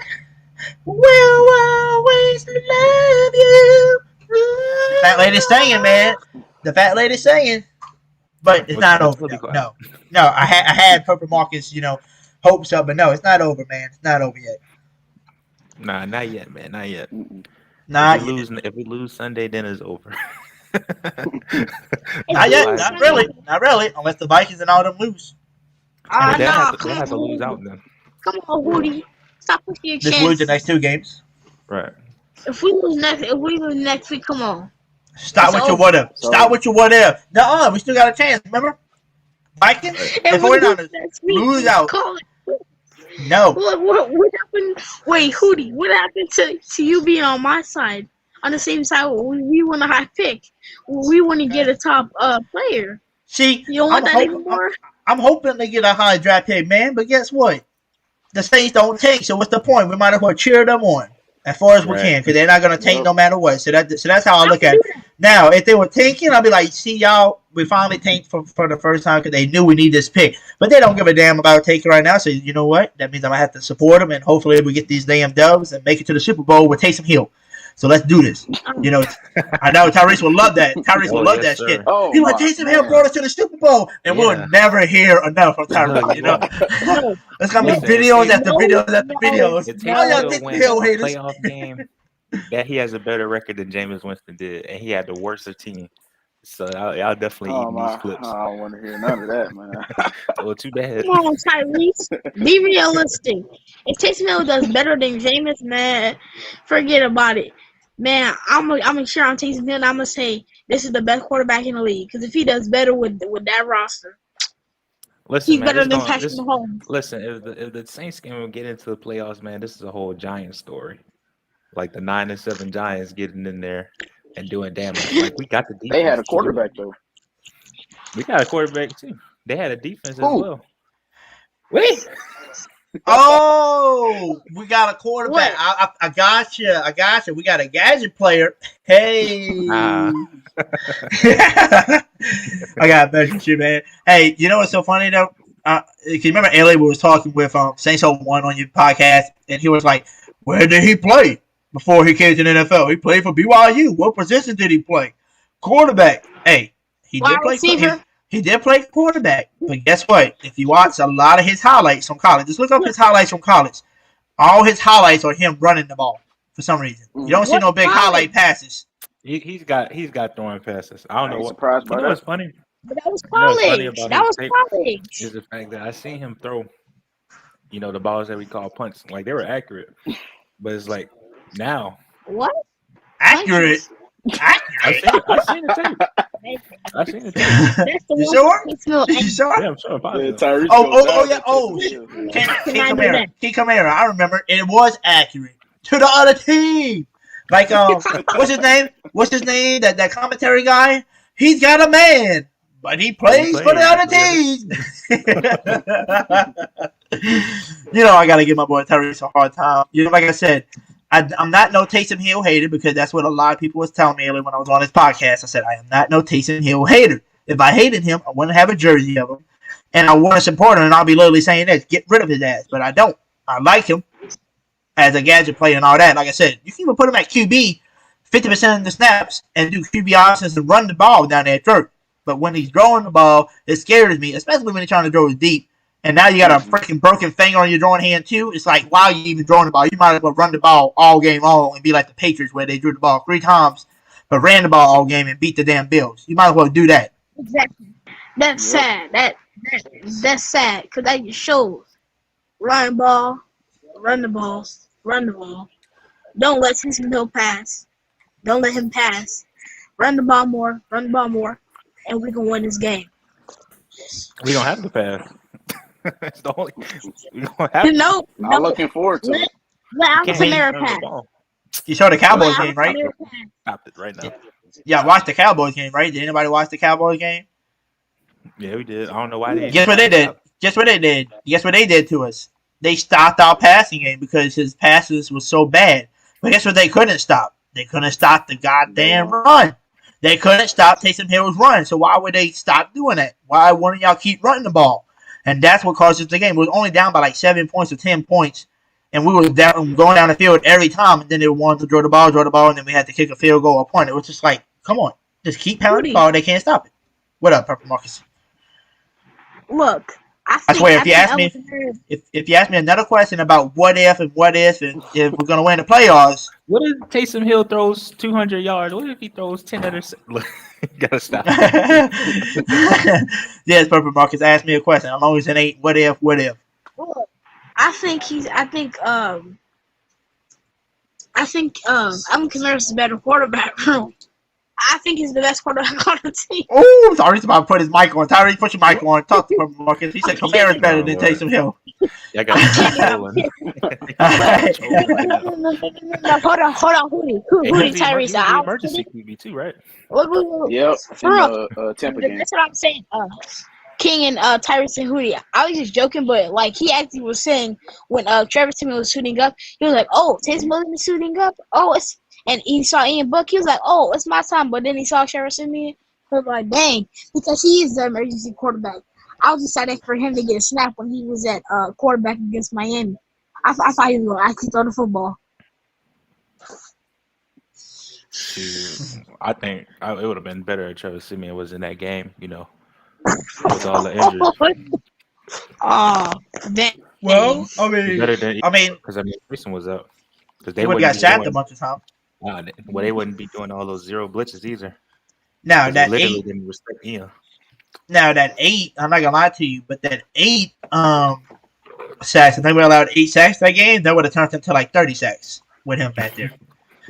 will always love you. The fat lady's singing, man. The fat lady's singing. But it's not over. No. I had Purple Marcus, hopes up, but no, it's not over, man. It's not over yet. Nah, not yet, man. Not yet. If we lose Sunday, then it's over. Not yet. Not really. Unless the Vikings and all them lose. They have Come to lose out then. on, Hoodie. Stop with your Just chance. lose the next 2 games. Right. If we lose next week, come on. Stop with your what if. Stop with your what if. No, we still got a chance. Remember, Vikings. And If we're not lose out. Call it. No. What happened? Wait, Hoodie. What happened to you being on my side, on the same side? We want a high pick. We want to get a top player. See, You don't want that anymore. I'm hoping they get a high draft pick, man. But guess what? The Saints don't tank, so what's the point? We might as well cheer them on as far as we can, because they're not gonna tank no matter what. So that's how I look at it. Now, if they were tanking, I'll be like, see y'all, we finally tanked for the first time because they knew we need this pick. But they don't give a damn about tanking right now. So you know what? That means I'm gonna have to support them, and hopefully we get these damn dubs and make it to the Super Bowl with Taysom Hill. So let's do this. I know Tyrese will love that. Tyrese will love that shit. Oh, He like, Taysom Hill brought us to the Super Bowl, and we'll never hear enough from Tyrese. It's gonna be videos after videos after videos. If All y'all Taysom Taysom Hill Hill wins a haters. playoff game, that he has a better record than Jameis Winston did, and he had the worst team. So y'all definitely eating these clips. I don't want to hear none of that, man. Well, too bad. Come on, Tyrese. Be realistic. If Taysom Hill does better than Jameis, man, forget about it. Man, I'm gonna cheer on Taysom Hill, and I'm gonna say this is the best quarterback in the league. Because if he does better with that roster, Listen, he's man, better than Patrick Mahomes. Listen, if the Saints game will get into the playoffs, man, this is a whole Giants story. Like the 9-7 Giants getting in there and doing damage. Like we got the defense. They had a quarterback though. We got a quarterback too. They had a defense as well. Wait. Oh, we got a quarterback. What? I got you. I got you. We got a gadget player. Hey. Nah. I got to mess with you, man. Hey, you know what's so funny though? Can you remember Ellie was talking with Saints 01 on your podcast, and he was like, "Where did he play before he came to the NFL? He played for BYU. What position did he play? Quarterback. Hey, he Wide did play. receiver. He did play quarterback, but guess what? If you watch a lot of his highlights from college, just look up his highlights from college. All his highlights are him running the ball for some reason. You don't see What no big college? highlight passes. He's got throwing passes. I don't I know ain't what. surprised by You know what's that. funny? But that was You know what's funny college. about That his was tape college. is the fact that I seen him throw, the balls that we call punts. Like they were accurate, but it's like now What? Accurate. I Accurate. seen the tape. I seen the tape. That's the You one sure? that smell You sure? Yeah, I'm sure. Yeah, Positive. Tyrese Oh, goes down yeah. at Oh, Taysom King Hill. I knew Kamara. that. King Kamara. I remember. It was accurate to the other team. Like what's his name? What's his name? That commentary guy. He's got a man, but he plays for the other team. You know, I gotta give my boy Tyrese a hard time. You know, like I said, I'm not no Taysom Hill hater because that's what a lot of people was telling me earlier when I was on his podcast. I said I am not no Taysom Hill hater. If I hated him, I wouldn't have a jersey of him, and I want to support him. And I'll be literally saying this: get rid of his ass. But I don't. I like him as a gadget player and all that. Like I said, you can even put him at QB 50% of the snaps and do QB options and run the ball down that throat. But when he's throwing the ball, it scares me, especially when he's trying to throw it deep. And now you got a freaking broken finger on your throwing hand too. It's like, why are you even throwing the ball? You might as well run the ball all game long and be like the Patriots where they threw the ball 3 times, but ran the ball all game and beat the damn Bills. You might as well do that. Exactly. That's sad. That's sad because that just shows run the ball. Don't let Taysom Hill pass. Don't let him pass. Run the ball more, and we can win this game. We don't have to pass. It's the only. We don't have to. No, I'm looking forward to it. let Alvin Can't Kamara run the pass. ball. You saw the Cowboys Let game, right? Alvin Kamara pass. Stop it right now. Yeah, watch the Cowboys game, right? Did anybody watch the Cowboys game? Yeah, we did. I don't know why they. Guess what they did? Guess what they did? Guess what they did to us? They stopped our passing game because his passes was so bad. But guess what they couldn't stop? They couldn't stop the goddamn run. They couldn't stop Taysom Hill's run. So why would they stop doing that? Why wouldn't y'all keep running the ball? And that's what caused us the game. We was only down by like 7 points or 10 points. And we were down, going down the field every time. And then they wanted to throw the ball, and then we had to kick a field goal or point. It was just like, come on. Just keep pounding the ball. They can't stop it. What up, Purple Marcus? Look, I swear, if you ask me another question about what if and if we're gonna win the playoffs, What if Taysom Hill throws 200 yards? What if he throws 10 interceptions? Look, gotta stop. yes, Purple Marcus, ask me a question. I'm always in 8. What if? Look, I think Alvin Kamara's a better quarterback. I think he's the best quarterback on the team. Oh, Tyreek's about to put his mic on. Tyrese, put your mic on. Talk to Purple Marcus. He said Kamara's better than Taysom Hill. I got rolling. No, hold on, Hoodie, Tyrese. Emergency QB too, right? Yep. For real. In the Tampa game. That's what I'm saying. King and Tyrese and Hoodie. I was just joking, but like he actually was saying when Trevor Simeon was suiting up, he was like, "Oh, Taysom Hill is suiting up. Oh, it's." And he saw Ian Book. He was like, "Oh, it's my time." But then he saw Trevor Simeon. He was like, "Dang," because he is the emergency quarterback. I was excited for him to get a snap when he was at quarterback against Miami. I thought he was going to actually throw the football. I think it would have been better if Trevor Simeon was in that game, with all the injuries. Oh, dang. Well, I mean, because Grayson was up. Because they would have got sacked a bunch of times. Well, they wouldn't be doing all those zero blitzes either. Now that literally 8 didn't respect Ian. Now that 8, I'm not gonna lie to you, but that 8 sacks, if they would allowed 8 sacks that game, that would have turned into like 30 sacks with him back there.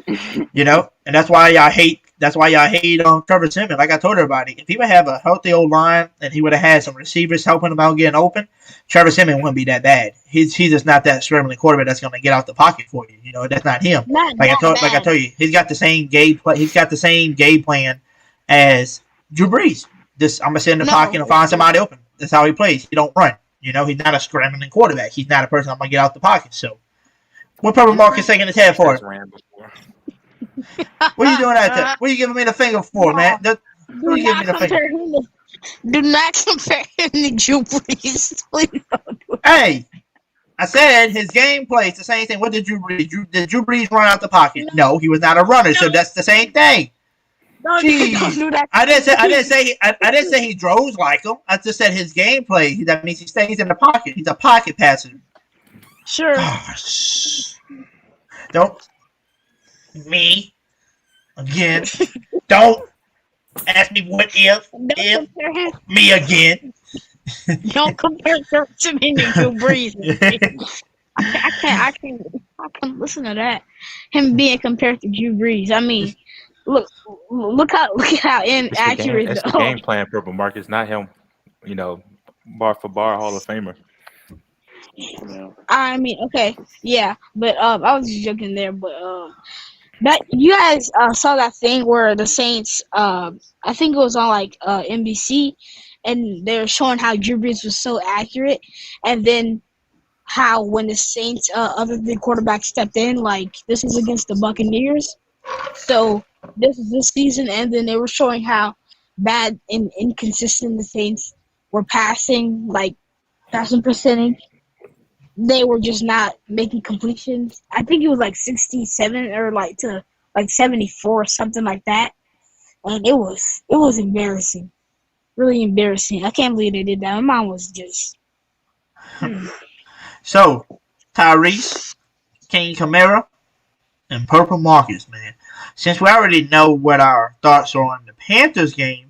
And that's why y'all hate Trevor Simeon. Like I told everybody, if he would have a healthy old line and he would have had some receivers helping him out getting open, Trevor Simeon wouldn't be that bad. He's just not that scrambling quarterback that's gonna get out the pocket for you. That's not him. Like I told you, he's got the same game plan as Drew Brees. I'm gonna sit in the pocket and find somebody open. That's how he plays. He don't run. You know, he's not a scrambling quarterback. He's not a person I'm gonna get out the pocket. So, what Purple Marcus taking his head for? That's ran before. What are you doing out there? What are you giving me the finger for, man? What are you giving me the finger? Do not compare him to Drew Brees. Please don't do it. Hey, I said his gameplay is the same thing. What did Drew Brees? Did Drew Brees run out the pocket? No, he was not a runner, so that's the same thing. Don't do that. I didn't say he drove like him. I just said his gameplay. That means he stays in the pocket. He's a pocket passer. Sure. Gosh. Don't me again. Don't ask me what if me again. Don't compare him to me to Drew Brees. I can't listen to that. Him being compared to Drew Brees. I mean, look how inaccurate. It's the game plan, Purple Marcus, not him. You know, bar for bar Hall of Famer. I mean, okay, yeah, but I was just joking there. But that you guys saw that thing where the Saints, I think it was on like NBC, and they were showing how Drew Brees was so accurate, and then how when the Saints other three quarterbacks stepped in, like this was against the Buccaneers, so this is this season, and then they were showing how bad and inconsistent the Saints were passing percentage. They were just not making completions. I think it was like 67 or like to like 74 or something like that. And it was embarrassing. Really embarrassing. I can't believe they did that. My mom was just So, Tyrese, King Kamara, and Purple Marcus, man. Since we already know what our thoughts are on the Panthers game,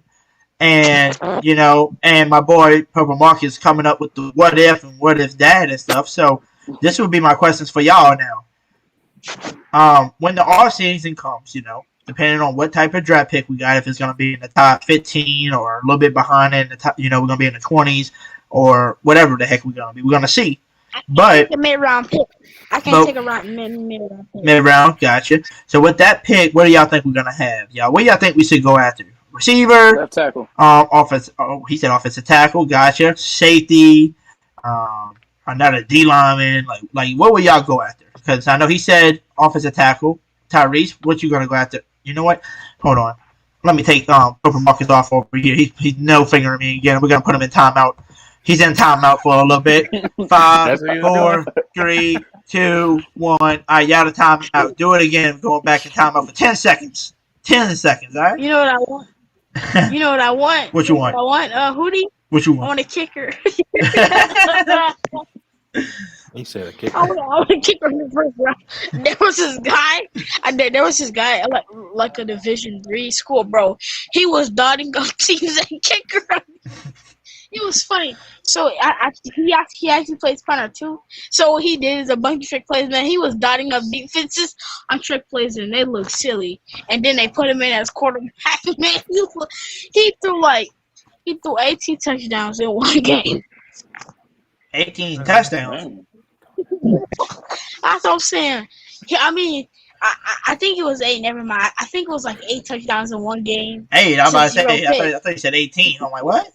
and, you know, and my boy Purple Marcus coming up with the what if and what if that and stuff. So this would be my questions for y'all now. When the off season comes, you know, depending on what type of draft pick we got, if it's going to be in the top 15 or a little bit behind it, in the top, you know, we're going to be in the 20s or whatever the heck we're going to be. We're going to see. But take a mid-round pick. I can't take a mid-round pick. Mid-round, gotcha. So with that pick, what do y'all think we're going to have? Y'all, what do y'all think we should go after? Receiver, Left tackle. Offense. Oh, he said offensive tackle. Gotcha. Safety. Another D lineman. Like, what would y'all go after? Because I know he said offensive tackle. Tyrese, what you gonna go after? You know what? Hold on. Let me take Purple Marcus off over here. He's no fingering me again. We're gonna put him in timeout. He's in timeout for a little bit. 5, 4, 3, 2, 1. All right, y'all the timeout. Do it again. Going back in timeout for 10 seconds. 10 seconds. All right. You know what I want? You know what I want? What you want? I want Hoodie. What you I want? want a kicker. He said a kicker. I want a kicker in the first round. There was this guy. Like a Division III school, bro. He was dotting up teams and kicker. It was funny. So he actually plays punter too. So what he did is a bunch of trick plays, man. He was dotting up defenses on trick plays, and they look silly. And then they put him in as quarterback. Man, he threw 18 touchdowns in one game. 18 touchdowns. That's what I'm saying. I mean, I think it was 8. Never mind. I think it was like 8 touchdowns in one game. 8. I'm about to say. I thought you said 18. I'm like, what?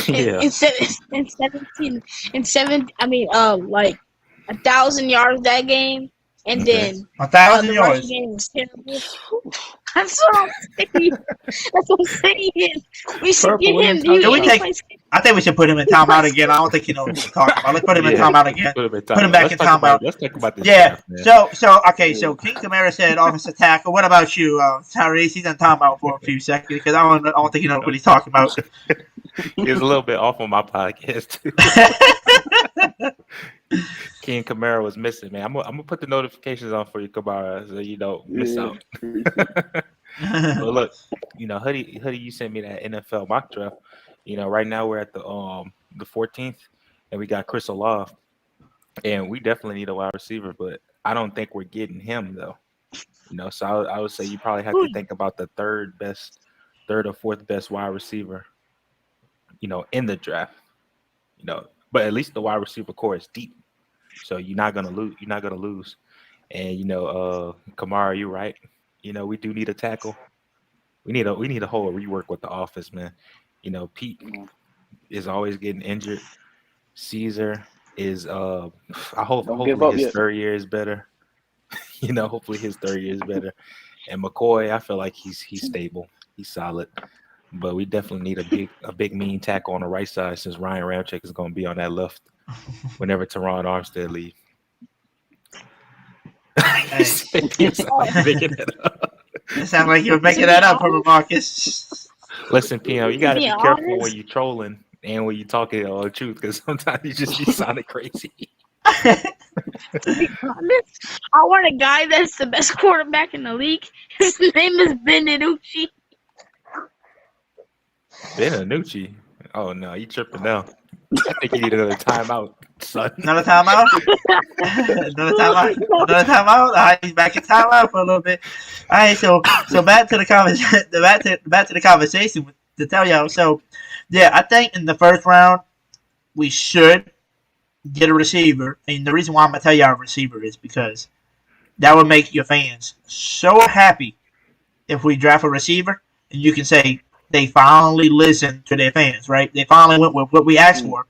Yeah. In 17. I mean, like 1,000 yards that game, and then 1,000 yards. The game was terrible. That's what I'm saying. That's what I'm saying. We should get him. I think we should put him in timeout again. I don't think he knows what to talk about. Let's put him in timeout again. Put him back in timeout. Let's talk about this. Yeah. Draft, so King Kamara said offensive tackle. What about you, Tyrese? He's in timeout for a few seconds because I don't think he knows what he's talking about. He was a little bit off on my podcast too. King Kamara was missing, man. I'm gonna put the notifications on for you, Kamara, so you don't miss out. But look, you know, Hoodie, you sent me that NFL mock draft. You know, right now we're at the 14th, and we got Chris Olave, and we definitely need a wide receiver, but I don't think we're getting him though. You know, so I would say you probably have to think about the third or fourth best wide receiver. You know, in the draft. You know, but at least the wide receiver core is deep, so you're not gonna lose. You're not gonna lose. And you know, Kamara, you're right. You know, we do need a tackle. We need a whole rework with the offense, man. You know, Pete is always getting injured. Caesar is I hope Don't give hopefully up his yet. third year is better. Hopefully his third year is better. And McCoy, I feel like he's stable. He's solid. But we definitely need a big mean tackle on the right side since Ryan Ramczyk is going to be on that left whenever Teron Armstead leaves. Hey. Making it up. It sounds like you're making that up, Herbert Marcus. Listen, PM, you got to be Being careful honest. when you're trolling and when you're talking the truth because sometimes you just be sounding crazy. To be honest, I want a guy that's the best quarterback in the league. His name is Benucci. Benucci. Oh, no, you tripping now. I think you need another timeout, son. Another timeout? Another timeout? Another timeout? All right, he's back in timeout for a little bit. All right, so back to the conversation. Back to the conversation to tell y'all. So, yeah, I think in the first round we should get a receiver, and the reason why I'm gonna tell y'all a receiver is because that would make your fans so happy if we draft a receiver, and you can say they finally listened to their fans, right? They finally went with what we asked for.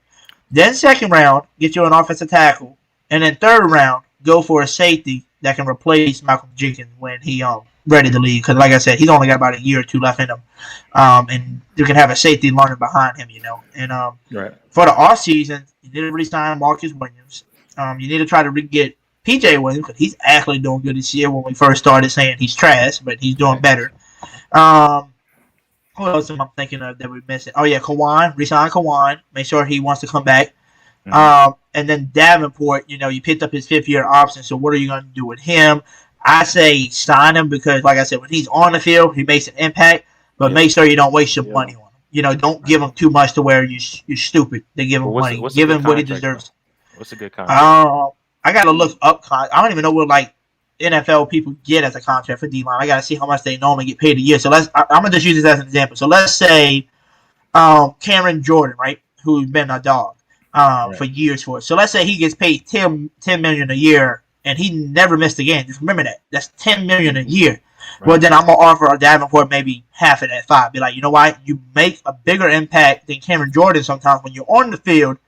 Then second round, get you an offensive tackle, and then third round, go for a safety that can replace Malcolm Jenkins when he ready to leave. Because like I said, he's only got about a year or two left in him, and you can have a safety learning behind him, And Right. for the offseason, you need to re-sign Marcus Williams. You need to try to get PJ Williams because he's actually doing good this year. When we first started saying he's trash, but he's doing better. Who else am I thinking of that we're missing? Oh yeah, Kawan. Resign Kawan. Make sure he wants to come back. And then Davenport. You picked up his 5th-year option. So what are you going to do with him? I say sign him because, like I said, when he's on the field, he makes an impact. But make sure you don't waste your money on him. Don't give him too much to where you're stupid. They give him money. Give him what he deserves. What's a good contract? I gotta look up. I don't even know what NFL people get as a contract for D-line. I gotta see how much they normally get paid a year. So I'm gonna just use this as an example. So let's say Cameron Jordan, right, who's been a dog for years for us. So let's say he gets paid $10 million a year, and he never missed a game. Just remember that. That's $10 million a year. Right. Well, then I'm gonna offer Davenport maybe half of that 5. Be like, you know what? You make a bigger impact than Cameron Jordan sometimes when you're on the field.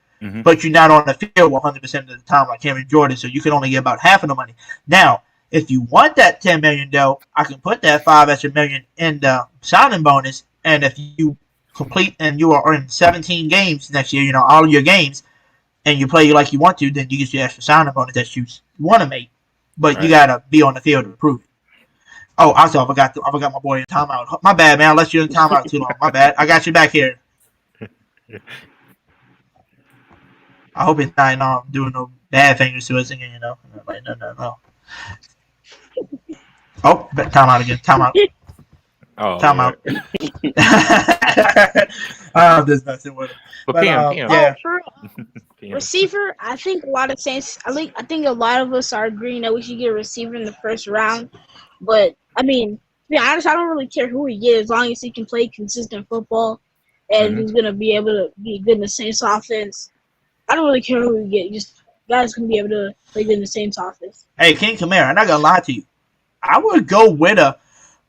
But you're not on the field 100% of the time like Cameron Jordan, so you can only get about half of the money. Now, if you want that $10 million, though, I can put that $5 extra million in the signing bonus, and if you complete and you are in 17 games next year, all of your games, and you play like you want to, then you get your extra signing bonus that you want to make. But you gotta be on the field to prove it. Oh, also, I forgot my boy in timeout. My bad, man. I let you in timeout too long. My bad. I got you back here. I hope it's not doing no bad things to us again, Like, no. Oh, timeout again. Timeout. Oh, timeout. I'm just messing with it. But PM. Yeah. For receiver, I think a lot of Saints. I think a lot of us are agreeing that we should get a receiver in the first round. But I mean, to be honest, I don't really care who we get as long as he can play consistent football and he's gonna be able to be good in the Saints offense. I don't really care who we get. Just guys can be able to play good in the Saints offense. Hey, King Kamara, I'm not gonna lie to you. I would go with a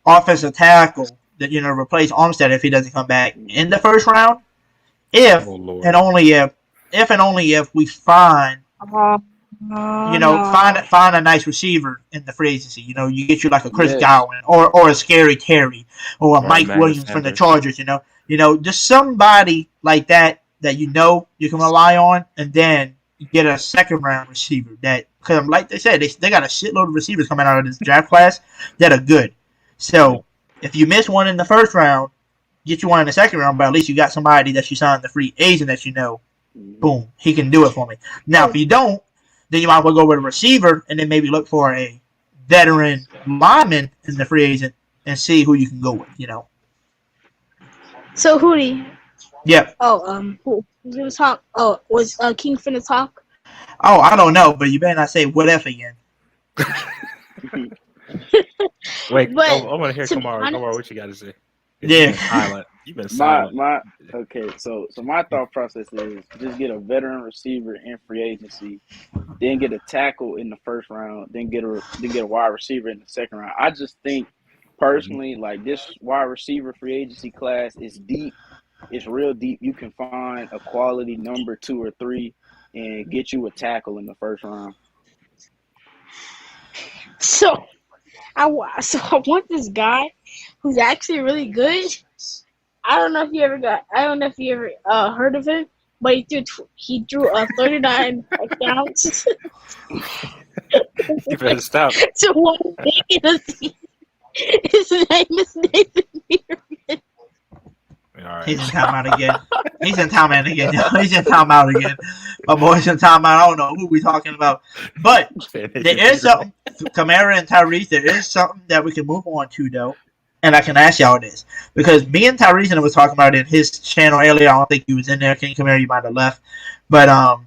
offensive tackle that replace Armstead if he doesn't come back in the first round. If and only if we find find a nice receiver in the free agency. You get you like a Chris Godwin or a Scary Terry or a Mike Williams from the Chargers. Just somebody like that you can rely on, and then you get a second round receiver because like they said, they got a shitload of receivers coming out of this draft class that are good. So if you miss one in the first round, get you one in the second round, but at least you got somebody that you signed the free agent that boom, he can do it for me. Now if you don't, then you might as well go with a receiver and then maybe look for a veteran lineman in the free agent and see who you can go with. So Hoodie. Yep. Oh, who's gonna talk? Oh, was King finna talk? Oh, I don't know, but you better not say whatever again. Wait, I want to hear Kamara. Kamara, what you got to say? Yeah. You've been silent. Okay, so my thought process is just get a veteran receiver in free agency, then get a tackle in the first round, then get a wide receiver in the second round. I just think personally, like this wide receiver free agency class is deep. it's real deep. You can find a quality number 2 or 3 and get you a tackle in the first round. So I want this guy who's actually really good. I don't know if you ever heard of him, but he threw 39 touchdowns You better stop. to one thing in a season. His name is Nathan Peterman. All right. He's in timeout again. He's in timeout again. He's in timeout again. My boy's in timeout. I don't know who we talking about. But there is something, Kamara and Tyrese, there is something that we can move on to, though. And I can ask y'all this. Because me and Tyrese was talking about it in his channel earlier. I don't think he was in there. King Kamara, you might have left. But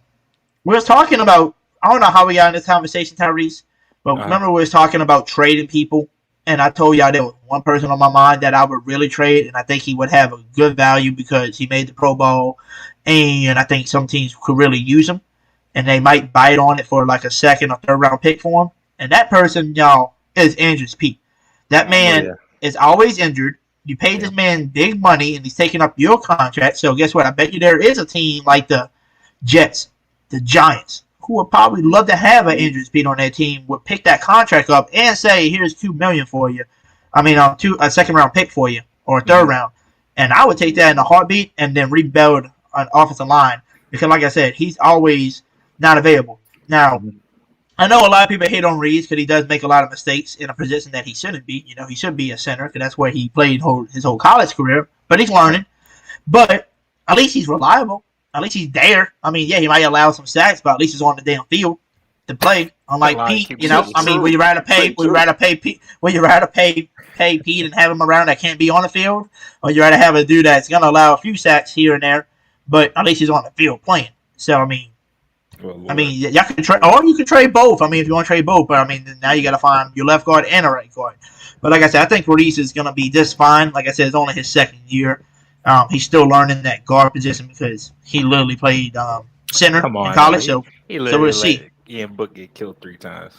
we was talking about, I don't know how we got in this conversation, Tyrese. But remember we was talking about trading people. And I told y'all there was one person on my mind that I would really trade, and I think he would have a good value because he made the Pro Bowl, and I think some teams could really use him, and they might bite on it for like a second or third round pick for him. And that person, y'all, is Andrews Pete. That man is always injured. You paid this man big money, and he's taking up your contract. So guess what? I bet you there is a team like the Jets, the Giants, who would probably love to have an Andrews Pete on their team, would pick that contract up and say, here's $2 million for you. I mean, a second round pick for you, or a third round. And I would take that in a heartbeat and then rebuild an offensive line. Because like I said, he's always not available. Now, I know a lot of people hate on Reeves because he does make a lot of mistakes in a position that he shouldn't be. You know, he should be a center because that's where he played his whole college career. But he's learning. But at least he's reliable. At least he's there. I mean, yeah, he might allow some sacks, but at least he's on the damn field to play. Unlike Pete, you know. I mean, would you rather pay Pete and have him around that can't be on the field, or you rather have a dude that's gonna allow a few sacks here and there, but at least he's on the field playing. So I mean, y'all can trade, or you can trade both. I mean, if you want to trade both, but I mean, now you got to find your left guard and a right guard. But like I said, I think Reese is gonna be just fine. Like I said, it's only his second year. He's still learning that guard position because he literally played center in college. So we'll see. Ian Book get killed 3 times.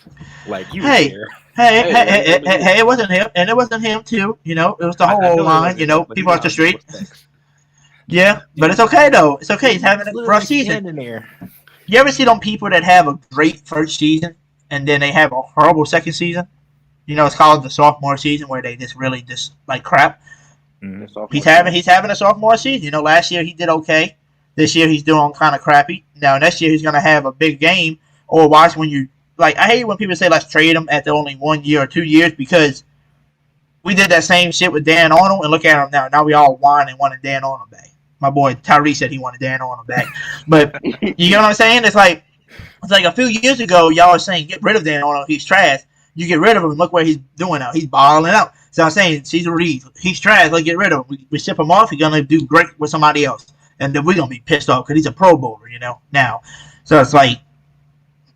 Like you. Hey, it wasn't him, and it wasn't him too. You know, it was the whole line. You know, people off the street. Yeah, but it's okay though. It's okay. He's having a rough season. You ever see them people that have a great first season and then they have a horrible second season? You know, it's called the sophomore season where they just really like crap. He's having a sophomore season. You know, last year he did okay. This year he's doing kind of crappy. Now next year he's gonna have a big game. Or watch when you like. I hate when people say let's trade him after only 1 year or 2 years because we did that same shit with Dan Arnold and look at him now. Now we all whine and wanted Dan Arnold back. My boy Tyree said he wanted Dan Arnold back. But you know what I'm saying? It's like a few years ago y'all were saying get rid of Dan Arnold. He's trash. You get rid of him. Look what he's doing now. He's balling out. So I'm saying, Cesar Reed, he's trash. Let's get rid of him. We ship him off. He's going to do great with somebody else. And then we're going to be pissed off because he's a Pro Bowler, you know, now. So it's like,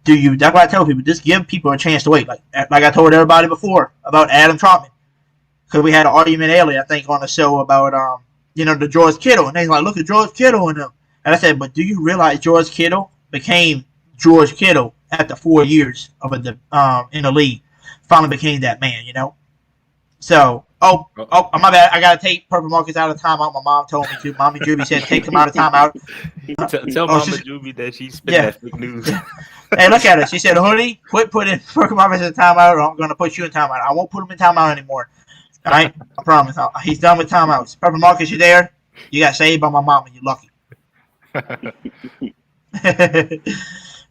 that's why I tell people, just give people a chance to wait. Like I told everybody before about Adam Trotman. Because we had an argument earlier, I think, on the show about, the George Kittle. And they're like, look at George Kittle and them. And I said, but do you realize George Kittle became George Kittle after 4 years of in the league? Finally became that man, you know? So, my bad. I got to take Purple Marcus out of timeout. My mom told me to. Mommy Jube said take him out of timeout. Tell Mama Jube that she's spitting that fake news. Hey, look at her. She said, Hoodie, quit putting Purple Marcus in timeout or I'm going to put you in timeout. I won't put him in timeout anymore. All right? I promise. He's done with timeouts. Purple Marcus, you there? You got saved by my mama. You're lucky.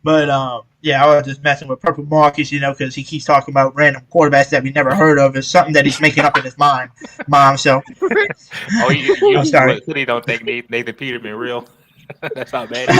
But, yeah, I was just messing with Purple Marcus, you know, because he keeps talking about random quarterbacks that we never heard of. It's something that he's making up in his mind, Mom. So, I'm sorry. Hoodie don't think Nathan Peterman real. That's not bad.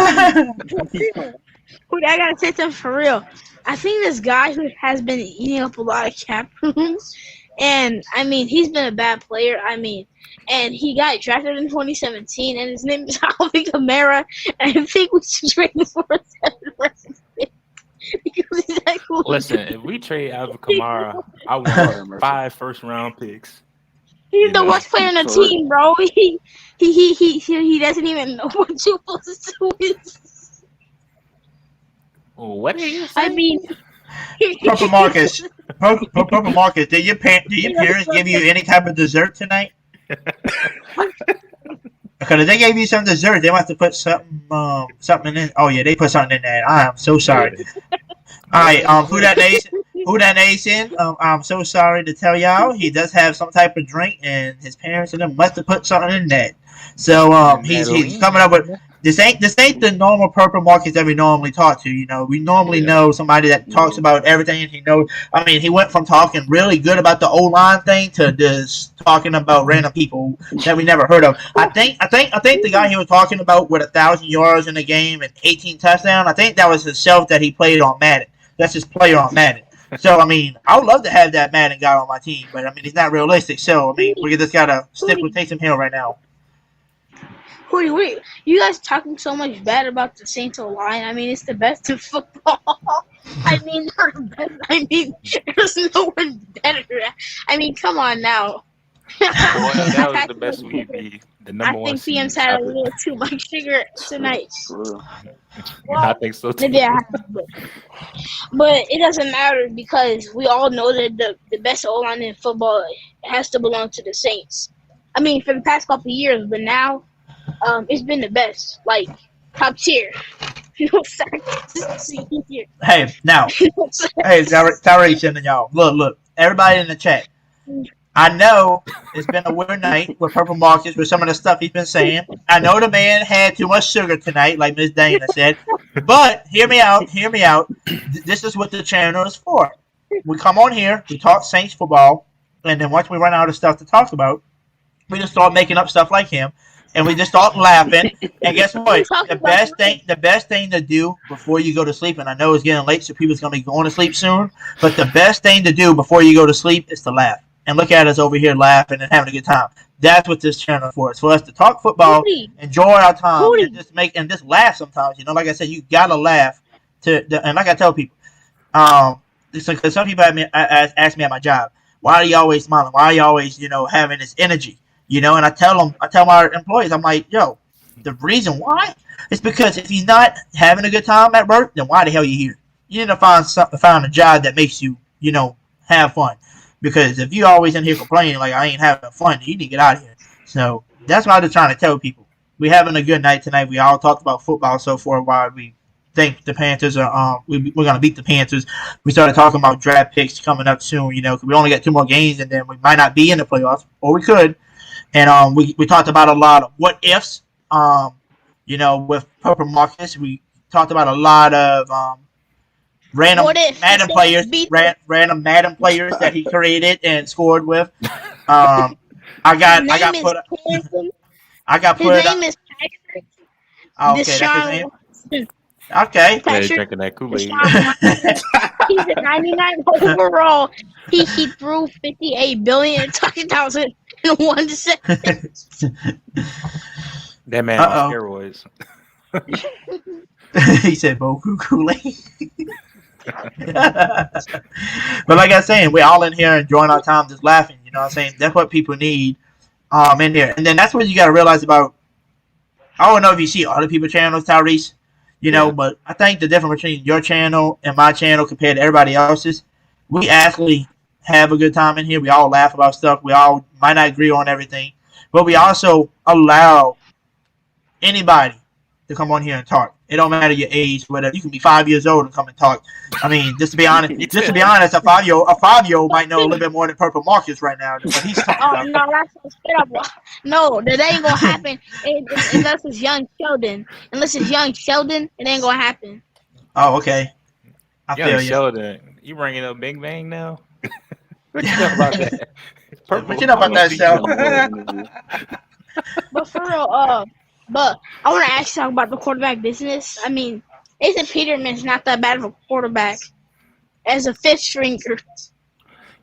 Hoodie, I gotta say something for real. I think this guy who has been eating up a lot of cap rooms, and I mean, he's been a bad player. I mean, and he got drafted in 2017, and his name is Alvin Kamara. And I think we should trade him for a 7th pick. Because he's actually listen, if we trade Alvin Kamara, I want 5 first-round picks. He's the worst player on the team, bro. He doesn't even know what Jube's doing. What are you saying? I mean, Purple Marcus, did your parents give you any type of dessert tonight? Because if they gave you some dessert, they must have put something in. Oh yeah, they put something in there. I am so sorry. All right, who that nation? I'm so sorry to tell y'all, he does have some type of drink, and his parents and them must have put something in that. So he's coming up with this ain't the normal purple markets that we normally talk to. You know, we normally know somebody that talks about everything. He knows. I mean, he went from talking really good about the O line thing to just talking about random people that we never heard of. I think the guy he was talking about with 1,000 yards in the game and 18 touchdowns. I think that was himself that he played on Madden. That's his player on Madden. So, I mean, I would love to have that Madden guy on my team, but, I mean, he's not realistic. So, I mean, we just got to stick with Taysom Hill right now. Hoodie, wait, you guys talking so much bad about the Saints O-line. I mean, it's the best in football. I mean, not the best. I mean, there's no one better. I mean, come on now. Well, that was the best we'd be. The number one. I think PM's had a little too much sugar tonight. I think so too. Yeah, but it doesn't matter because we all know that the best O-line in football has to belong to the Saints. I mean, for the past couple of years, but now it's been the best, like top tier. Hey, now, hey, Tyrese and y'all, look, everybody in the chat. I know it's been a weird night with Purple Marcus with some of the stuff he's been saying. I know the man had too much sugar tonight, like Miss Dana said. But hear me out. This is what the channel is for. We come on here, we talk Saints football, and then once we run out of stuff to talk about, we just start making up stuff like him, and we just start laughing. And guess what? The best thing to do before you go to sleep, and I know it's getting late, so people's gonna be going to sleep soon. But the best thing to do before you go to sleep is to laugh. And look at us over here laughing and having a good time. That's what this channel is for. It's for us to talk football, enjoy our time, and just laugh sometimes. You know, like I said, you gotta laugh and like I tell people, because some people ask me at my job, why are you always smiling? Why are you always, having this energy? And I tell my employees, I'm like, yo, the reason why is because if you're not having a good time at work, then why the hell are you here? You need to find a job that makes you, have fun. Because if you always in here complaining like I ain't having fun, you need to get out of here. So that's what I'm just trying to tell people. We're having a good night tonight. We all talked about football so far. Why we think the Panthers are we're gonna beat the Panthers. We started talking about draft picks coming up soon. Because we only got 2 more games, and then we might not be in the playoffs, or we could. And we talked about a lot of what ifs. With Purple Marcus, we talked about a lot of random Madden players that he created and scored with. I got put up. His name is Patrick. Okay, that's his name. Okay. Patrick, drinking that Kool-Aid. He's a 99 overall. He threw 58 billion touchdowns in 1 second. That man on steroids. He said Boku Kool-Aid. But like I was saying, we're all in here enjoying our time just laughing. You know what I'm saying? That's what people need in there. And then that's what you got to realize about, I don't know if you see other people's channels, Tyrese, but I think the difference between your channel and my channel compared to everybody else's, we actually have a good time in here. We all laugh about stuff. We all might not agree on everything, but we also allow anybody to come on here and talk. It don't matter your age, whatever. You can be 5 years old and come and talk. I mean, just to be honest, a 5-year-old might know a little bit more than Purple Marcus right now. But he's talking about. No, that's so straight up. No, that ain't gonna happen unless it's young Sheldon. Unless it's young Sheldon, it ain't gonna happen. Oh, okay. I feel you. Sheldon, you bringing up Big Bang now? What you know about that? What you know about that, Sheldon? But for real, but I want to ask you about the quarterback business. I mean, Nathan Peterman's not that bad of a quarterback as a fifth stringer.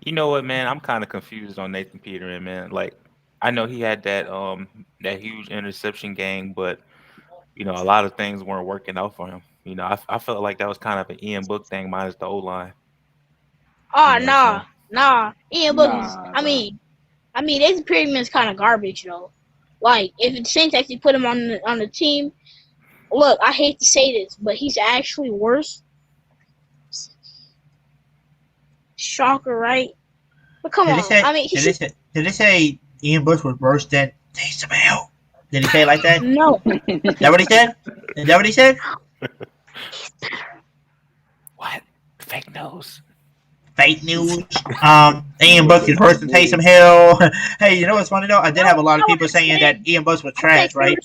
You know what, man? I'm kind of confused on Nathan Peterman, man. Like, I know he had that huge interception game, but a lot of things weren't working out for him. I felt like that was kind of an Ian Book thing minus the O-line. Oh, nah. Ian Book is. I mean, Nathan Peterman's kind of garbage, Like, if the Saints actually put him on the team, look, I hate to say this, but he's actually worse. Shocker, right? But come on. Did they say Ian Bush was worse than Taysom Hill? Did he say it like that? No. Is that what he said? Is that what he said? What? Fake news. Fake news. Ian Buck is worse than Taysom Hill. Hey, you know what's funny though? I did have a lot of people saying that Ian Buck was trash, right?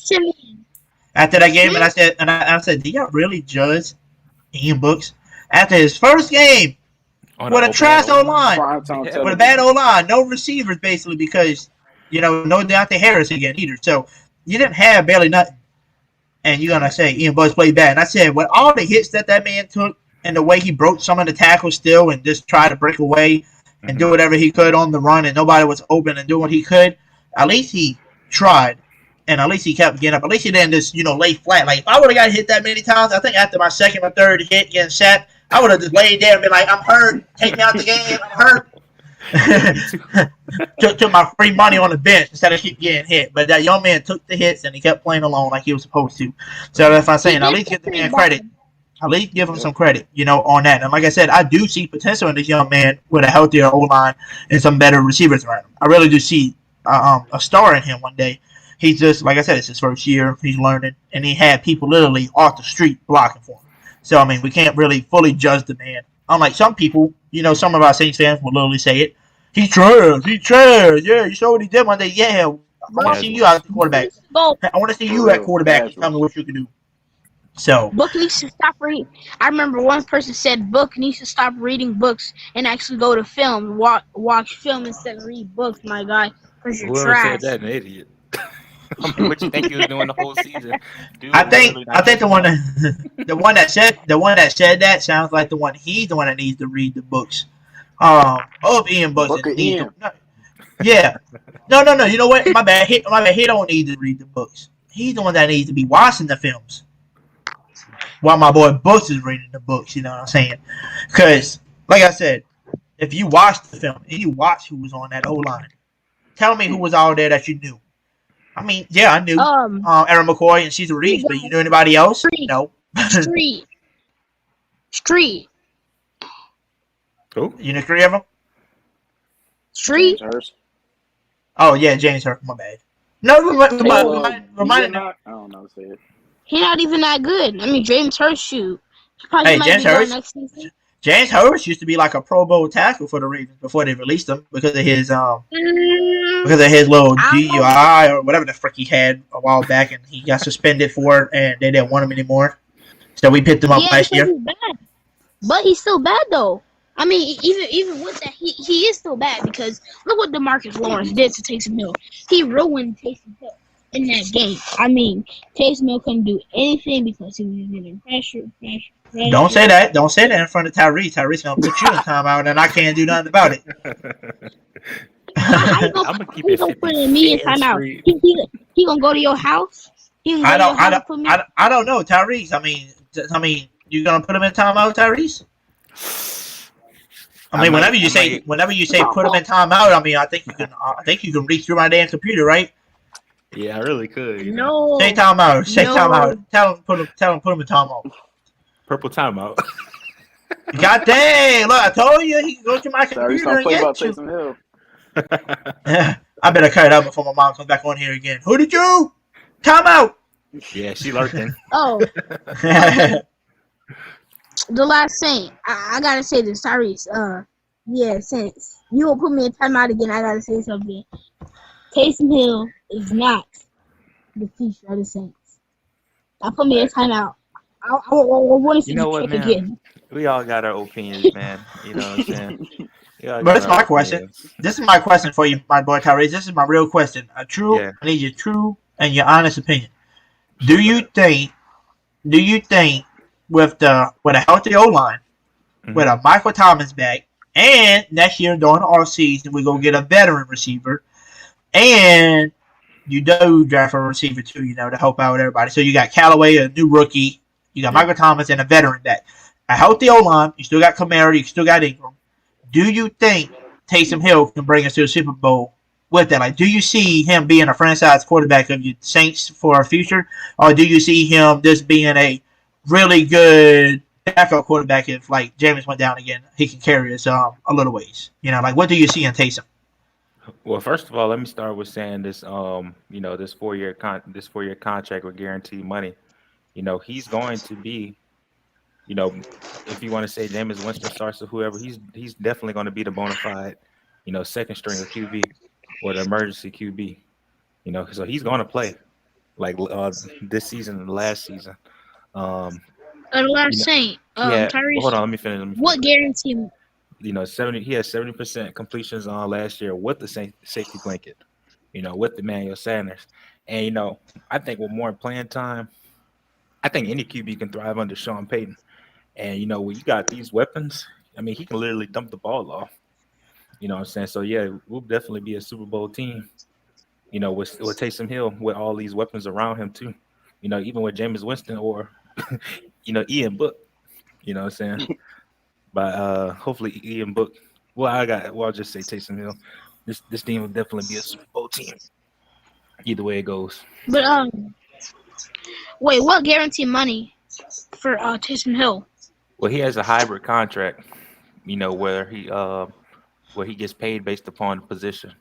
After that game, and I said, do y'all really judge Ian Bucks after his first game with a trash O-line, with a bad O-line, no receivers basically because no Deontay Harris again either. So you didn't have barely nothing, and you're gonna say Ian Bucks played bad. And I said, with all the hits that man took and the way he broke some of the tackles still and just tried to break away and do whatever he could on the run, and nobody was open and doing what he could. At least he tried. And at least he kept getting up. At least he didn't just, lay flat. Like, if I would have got hit that many times, I think after my second or third hit getting sacked, I would have just laid there and been like, I'm hurt. Take me out the game. I'm hurt. took my free money on the bench instead of keep getting hit. But that young man took the hits and he kept playing alone like he was supposed to. So that's what I'm saying. At least give the man credit. At least give him some credit, on that. And like I said, I do see potential in this young man with a healthier O-line and some better receivers around him. I really do see a star in him one day. He's just, like I said, it's his first year. He's learning. And he had people literally off the street blocking for him. So, I mean, we can't really fully judge the man. Unlike some people, some of our Saints fans will literally say it. He's trash. Yeah, you saw what he did one day. Yeah, I want to see you as the quarterback. I want to see you at quarterback and tell me what you can do. So Book needs to stop reading. I remember one person said Book needs to stop reading books and actually go to film, watch film instead of read books, my guy, because you're trash. Said that, an idiot. I mean, what you think he was doing the whole season? Dude, I think the one that said that sounds like he's the one that needs to read the books. Of Ian Buck. Yeah. No. You know what? My bad. He don't need to read the books. He's the one that needs to be watching the films. While my boy Bucks is reading the books, you know what I'm saying? Because, like I said, if you watch the film and you watch who was on that O-line, tell me who was all there that you knew. I mean, yeah, I knew Aaron McCoy and Cesar Reeves, but you knew anybody else? No. Street. Who? You knew three of them? Street. Oh, yeah, James Hurst. My bad. No, remind me. I don't know. Say it. He's not even that good. I mean, James Hurst, shoot. Hey, James Hurst used to be like a Pro Bowl tackle for the Ravens before they released him because of his little DUI or whatever the frick he had a while back, and he got suspended for it, and they didn't want him anymore. So we picked him up last year. He's bad. But he's still bad though. I mean, even with that, he is still bad because look what DeMarcus Lawrence did to Taysom Hill. He ruined Taysom Hill in that game. I mean, Taysom Hill couldn't do anything because he was getting pressure. Don't say that. Don't say that in front of Tyrese. Tyrese gonna put you in timeout, and I can't do nothing about it. I'm gonna keep it 50. Put me in timeout. He gonna go to your house? I don't know, Tyrese. I mean, you gonna put him in timeout, Tyrese? I mean, whenever you say put him in timeout, I mean, I think you can reach through my damn computer, right? Yeah, I really could. No. Say timeout. Timeout. Tell him put him in timeout. Purple timeout. God dang! Look, I told you he can go to my computer Sorry, and get about you. Taysom Hill. I better cut it out before my mom comes back on here again. Who did you? Timeout. Yeah, she lurking. Oh. The last thing, I gotta say this, Tyrese. Yeah, since you will put me in timeout again, I gotta say something. Taysom Hill is not the future of the Saints. I put me in timeout. I want to see the trick again. We all got our opinions, man. You know what I'm saying? But it's my question. This is my question for you, my boy Tyrese. This is my real question. I need your true and your honest opinion. Do you think with a healthy O-line, with a Michael Thomas back, and next year during the offseason we go get a veteran receiver, and you do draft a receiver too, to help out everybody. So you got Callaway, a new rookie, you got Michael Thomas, and a veteran back. A healthy O-line, you still got Kamara, you still got Ingram. Do you think Taysom Hill can bring us to the Super Bowl with that? Like, do you see him being a franchise quarterback of your Saints for a future, or do you see him just being a really good backup quarterback if, like, Jameis went down again, he can carry us a little ways? Like, what do you see in Taysom? Well, first of all, let me start with saying this. This 4-year contract with guaranteed money. He's going to be. You know, if you want to say Jameis Winston starts or whoever, he's definitely going to be the bona fide, second stringer QB or the emergency QB. So he's going to play like this season and last season. Um, you Last know, thing, he had. Well, hold Tyrese, on, let me finish. Let me finish. what guarantee? 70. He had 70% completions on last year with the safety blanket. With Emmanuel Sanders, and I think with more playing time, I think any QB can thrive under Sean Payton. And when you got these weapons, I mean, he can literally dump the ball off. You know what I'm saying? So yeah, we'll definitely be a Super Bowl team. With Taysom Hill with all these weapons around him too. Even with Jameis Winston or Ian Book. You know what I'm saying? But hopefully Ian Book. I'll just say Taysom Hill. This team will definitely be a Super Bowl team. Either way it goes. But wait, what guarantee money for Taysom Hill? Well, he has a hybrid contract. Where he gets paid based upon the position.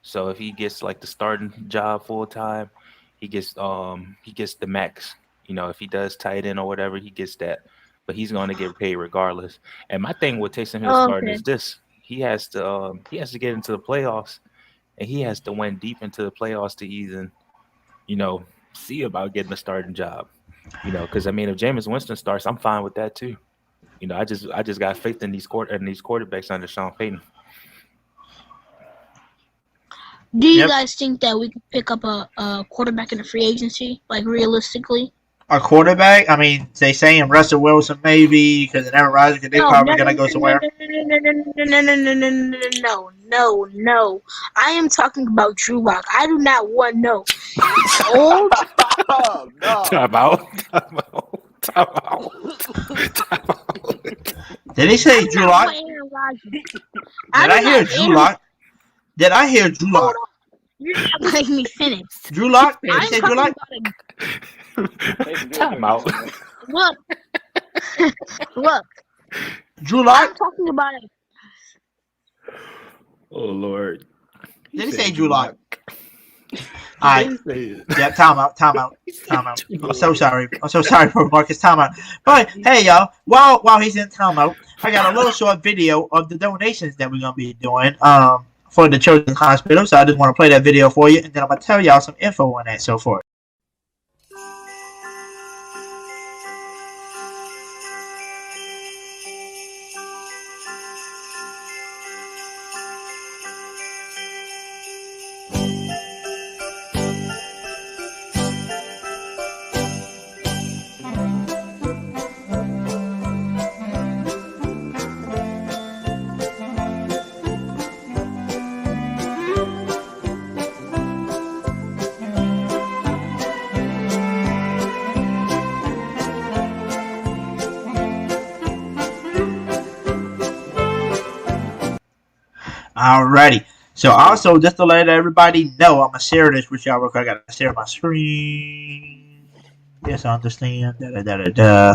So if he gets like the starting job full time, he gets the max. If he does tight end or whatever, he gets that. But he's going to get paid regardless. And my thing with Taysom Hill Oh, starting okay. is this: he has to get into the playoffs, and he has to win deep into the playoffs to even see about getting a starting job. Because I mean, if Jameis Winston starts, I'm fine with that too. I just got faith in these quarterbacks under Sean Payton. Do you Yep. guys think that we could pick up a quarterback in the free agency, like realistically? A quarterback? I mean, they saying Russell Wilson maybe because of Aaron Rodgers because they're No, probably no, no, gonna no, go somewhere. I am talking about Drew Lock. I do not want no. He's old. Oh, no. Time out. Time out. Time out. Time out. Did he say I do Drew not Lock? want Aaron Rodgers. Did I do hear not- Drew Aaron- Lock? Did I hear Drew Hold Lock? on. You're not letting me finish. Drew Lock? Did he I'm say Drew talking Lock? about Taysom Hill Time couldn't out. go somewhere. look. Look, Drew I'm Lock? talking about it. Oh Lord. Did he said say Drew Lock? He All right. did say it. Yeah, time out. He said Time out. Drew I'm so Lock. sorry. I'm so sorry for Marcus. Time out. But hey, y'all, while he's in timeout, I got a little short video of the donations that we're gonna be doing for the Children's Hospital. So I just want to play that video for you, and then I'm gonna tell y'all some info on that so forth. Alrighty. So also just to let everybody know, I'm gonna share this with y'all real quick. I gotta share my screen. Yes, I understand. Da da da da da.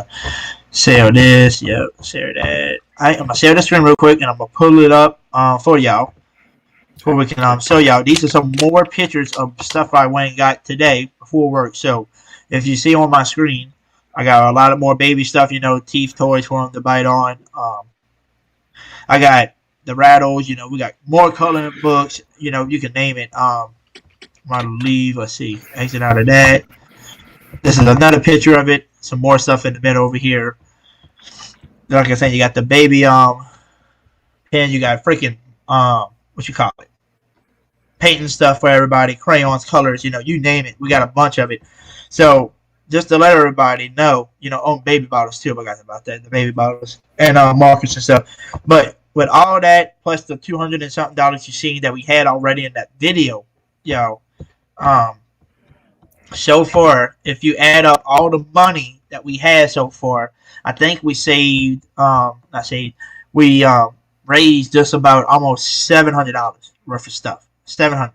Share this. Yep. Share that. I'm gonna share the screen real quick, and I'm gonna pull it up for y'all, so we can show y'all. These are some more pictures of stuff I went and got today before work. So if you see on my screen, I got a lot of more baby stuff. Teeth toys for them to bite on. I got the rattles. We got more coloring books. You can name it. I'm gonna leave. Let's see. Exit out of that. This is another picture of it. Some more stuff in the middle over here. Like I said, you got the baby pen. You got freaking what you call it? Painting stuff for everybody. Crayons, colors. You name it. We got a bunch of it. So just to let everybody know, on baby bottles too. I forgot about that. The baby bottles and markers and stuff. But with all that plus the $200 and something you see that we had already in that video, so far, if you add up all the money that we had so far, I think we saved. Not saved. We raised just about almost $700 worth of stuff. $700.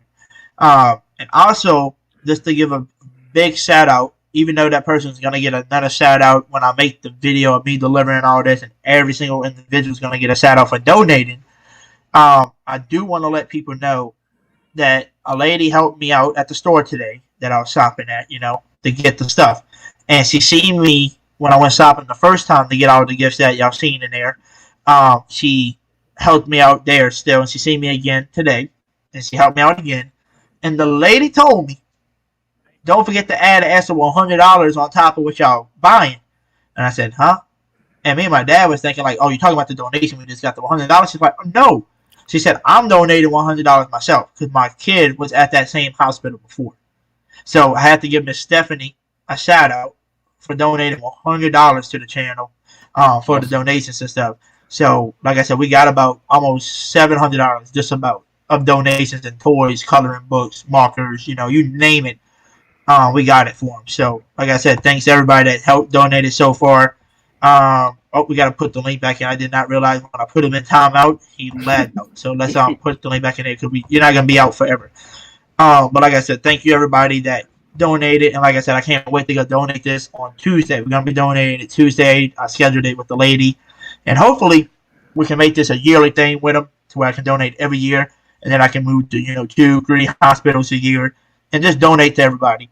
And also, just to give a big shout out, even though that person's gonna get another shout out when I make the video of me delivering all this, and every single individual is gonna get a shout out for donating. I do want to let people know that a lady helped me out at the store today that I was shopping at, to get the stuff. And she seen me when I went shopping the first time to get all the gifts that y'all seen in there. She helped me out there still, and she seen me again today, and she helped me out again. And the lady told me, don't forget to add an extra $100 on top of what y'all buying. And I said, huh? And me and my dad was thinking like, oh, you're talking about the donation. We just got the $100. She's like, oh, no. She said, I'm donating $100 myself because my kid was at that same hospital before. So I had to give Miss Stephanie a shout out for donating $100 to the channel for the donations and stuff. So, like I said, we got about almost $700 just about of donations and toys, coloring books, markers, you name it. We got it for them. So, like I said, thanks to everybody that helped donated so far. We got to put the link back in. I did not realize when I put him in timeout, he lagged out. So let's put the link back in there because you're not going to be out forever. But like I said, thank you everybody that donated. And like I said, I can't wait to go donate this on Tuesday. We're going to be donating it Tuesday. I scheduled it with the lady. And hopefully we can make this a yearly thing with them to where I can donate every year. And then I can move to, 2-3 hospitals a year and just donate to everybody.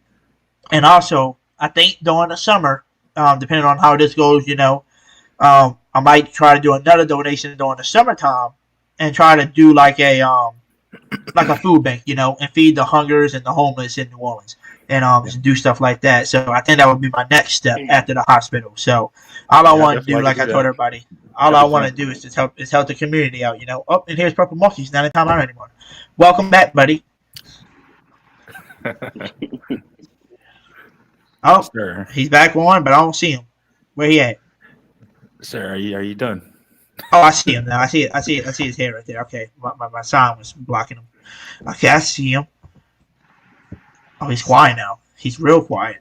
And also, I think during the summer, depending on how this goes, I might try to do another donation during the summertime and try to do like a food bank, and feed the hungers and the homeless in New Orleans and do stuff like that. So I think that would be my next step after the hospital. So all I want to do, like I told everybody, all I want to do is just help the community out, Oh, and here's Purple Monkey. He's not in time out anymore. Welcome back, buddy. Oh, sir. He's back on, but I don't see him. Where he at? Sir, are you done? Oh, I see him now. I see his hair right there. Okay, my sign was blocking him. Okay, I see him. Oh, he's quiet now. He's real quiet.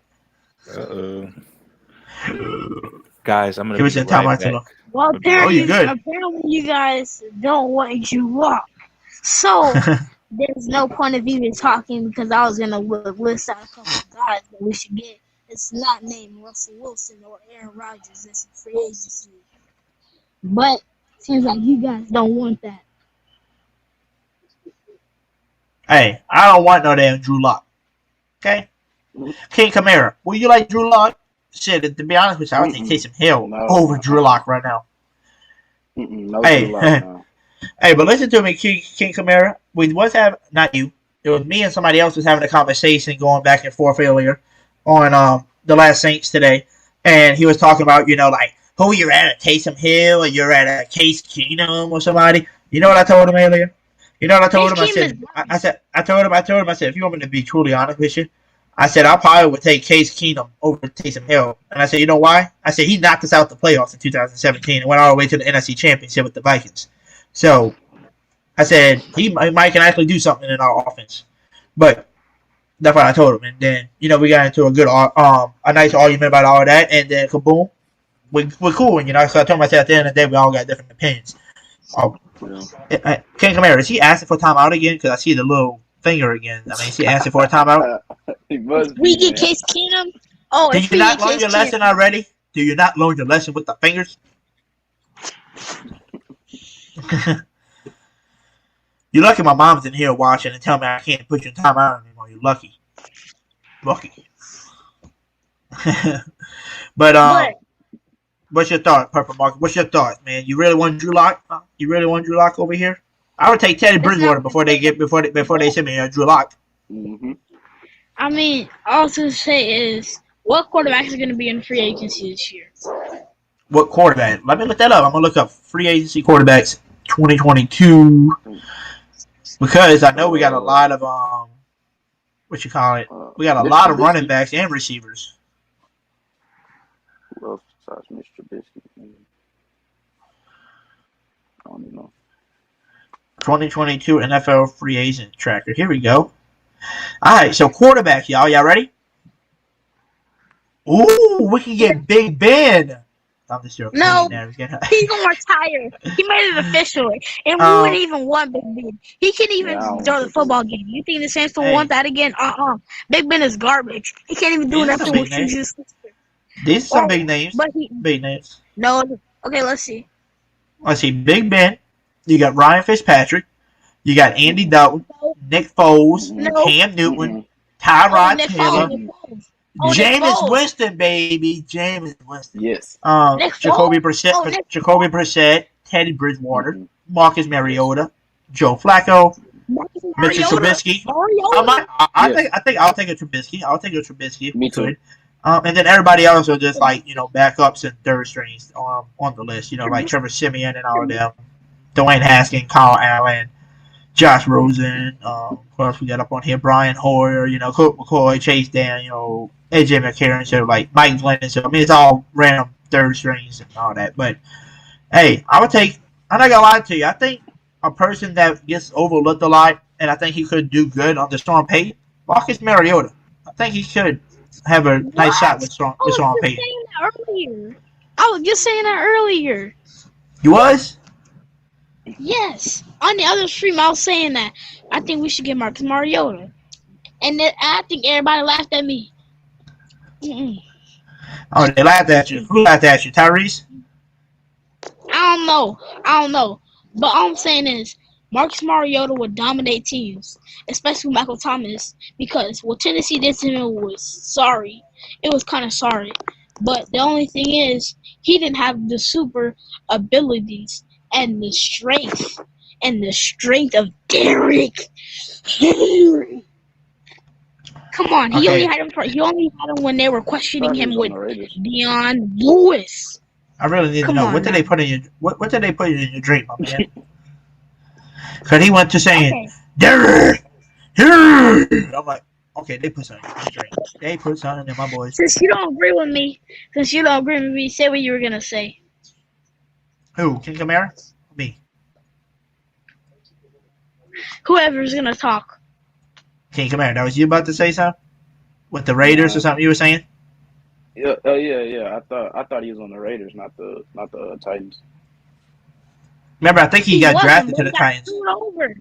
Guys, I'm gonna. He was in time back. Well, apparently you guys don't want you walk. So there's no point of even talking because I was gonna list out a couple of guys that we should get. It's not named Russell Wilson or Aaron Rodgers. It's a free agency. But seems like you guys don't want that. Hey, I don't want no damn Drew Lock. Okay? King Kamara. Will you like Drew Lock? Shit, to be honest with you, I would take Taysom Hill over Drew Lock right now. No Drew Lock, no. Hey, but listen to me, King Kamara. We was having, not you, it was me and somebody else was having a conversation going back and forth earlier on the Last Saints today. And he was talking about, like, who you're at Taysom Hill or you're at a Case Keenum or somebody. You know what I told him earlier? You know what I told him? I told him, if you want me to be truly honest with you, I said, I probably would take Case Keenum over Taysom Hill. And I said, you know why? I said, he knocked us out the playoffs in 2017 and went all the way to the NFC Championship with the Vikings. So, I said, he might can actually do something in our offense. But that's what I told him. And then, we got into a nice argument about all that. And then, kaboom, we're cool. So I told him, I said, at the end of the day, we all got different opinions. King Kamara, is he asking for timeout again? Because I see the little finger again. I mean, is he asking for a timeout? We get Case Keenum. Oh, did you not learn your lesson already? Do you not learn your lesson with the fingers? You're lucky my mom's in here watching and tell me I can't put you in timeout anymore. You're lucky. But what's your thought, Purple Market? What's your thought, man? You really want Drew Lock? You really want Drew Lock over here? I would take Teddy Bridgewater before they send me Drew Lock. Mm-hmm. I mean, all to say is, what quarterbacks are going to be in free agency this year? What quarterback? Let me look that up. I'm going to look up free agency quarterbacks 2022 because I know we got a lot of we got a lot of running backs and receivers. Who else besides Mr. Trubisky? I don't even know. 2022 NFL free agent tracker. Here we go. All right, so quarterback, y'all. Y'all ready? Ooh, we can get Big Ben. I'm just joking. No, he's going to retire. He made it official. And we wouldn't even want Big Ben. He can't even throw the football game. You think the Saints will want that again? Big Ben is garbage. He can't even do nothing with his sister. These are some big names. Big names. No. Okay, let's see. Let's see. Big Ben. You got Ryan Fitzpatrick. You got Andy Dalton, Nick Foles, No. Cam Newton, Mhm. Tyrod Nick Taylor, Foles. Nick Foles. Oh, Nick Jameis Foles. Winston, baby, Jameis Winston. Yes. Nick Jacoby Foles. Brissett, Oh, Nick Jacoby Brissett, Teddy Bridgewater, Mhm. Marcus Mariota, Joe Flacco, Marcus Mitchell Mariota. Trubisky. Mariota. I think I'll take a Trubisky. I'll take a Trubisky if Me we too. could. And then everybody else are just like backups and third strings on the list. Like Trevor Simeon and all of them, Dwayne Haskins, Kyle Allen, Josh Rosen. Of course, we got up on here Brian Hoyer. Colt McCoy, Chase Daniel, AJ McCarron. So like Mike Glennon. So I mean, it's all random third strings and all that. But hey, I would take. I'm not gonna lie to you. I think a person that gets overlooked a lot, and I think he could do good on the Storm Payton, Marcus Mariota. I think he could have a nice shot with Storm Payton. I was just saying that earlier. You was? Yes. On the other stream, I was saying that. I think we should get Marcus Mariota. And then I think everybody laughed at me. Mm-mm. Oh, they laughed at you. Who laughed at you? Tyrese? I don't know. But all I'm saying is, Marcus Mariota would dominate teams, especially Michael Thomas, because what Tennessee did to him was sorry. It was kind of sorry. But the only thing is, he didn't have the super abilities and the strength of Derrick Henry. Come on, he only had him when they were questioning him with Deion Lewis. I really need to know what did they put in your what did they put in your drink, my man? Because he went to saying Derrick Henry. I'm like, okay, they put something in your drink. They put something in my boys. Since you don't agree with me, say what you were gonna say. Who? King Kamara? Me. Whoever's gonna talk. King Kamara. That was you about to say something? With the Raiders or something you were saying? Yeah. Yeah. I thought he was on the Raiders, not the Titans. Remember, I think he got drafted to the Titans.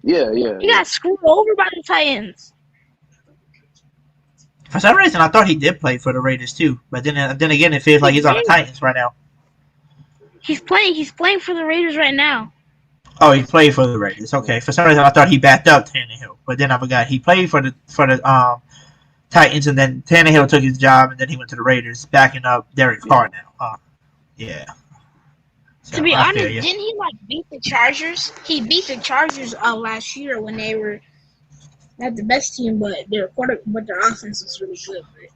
Yeah. He got screwed over by the Titans. For some reason, I thought he did play for the Raiders too. But then again, it feels like he's on the Titans right now. He's playing for the Raiders right now. Oh, he played for the Raiders. Okay. For some reason, I thought he backed up Tannehill, but then I forgot he played for the Titans, and then Tannehill took his job, and then he went to the Raiders, backing up Derek Carr now. Yeah. So, to be honest, didn't he beat the Chargers? He beat the Chargers last year when they were not the best team, but their offense was really good. But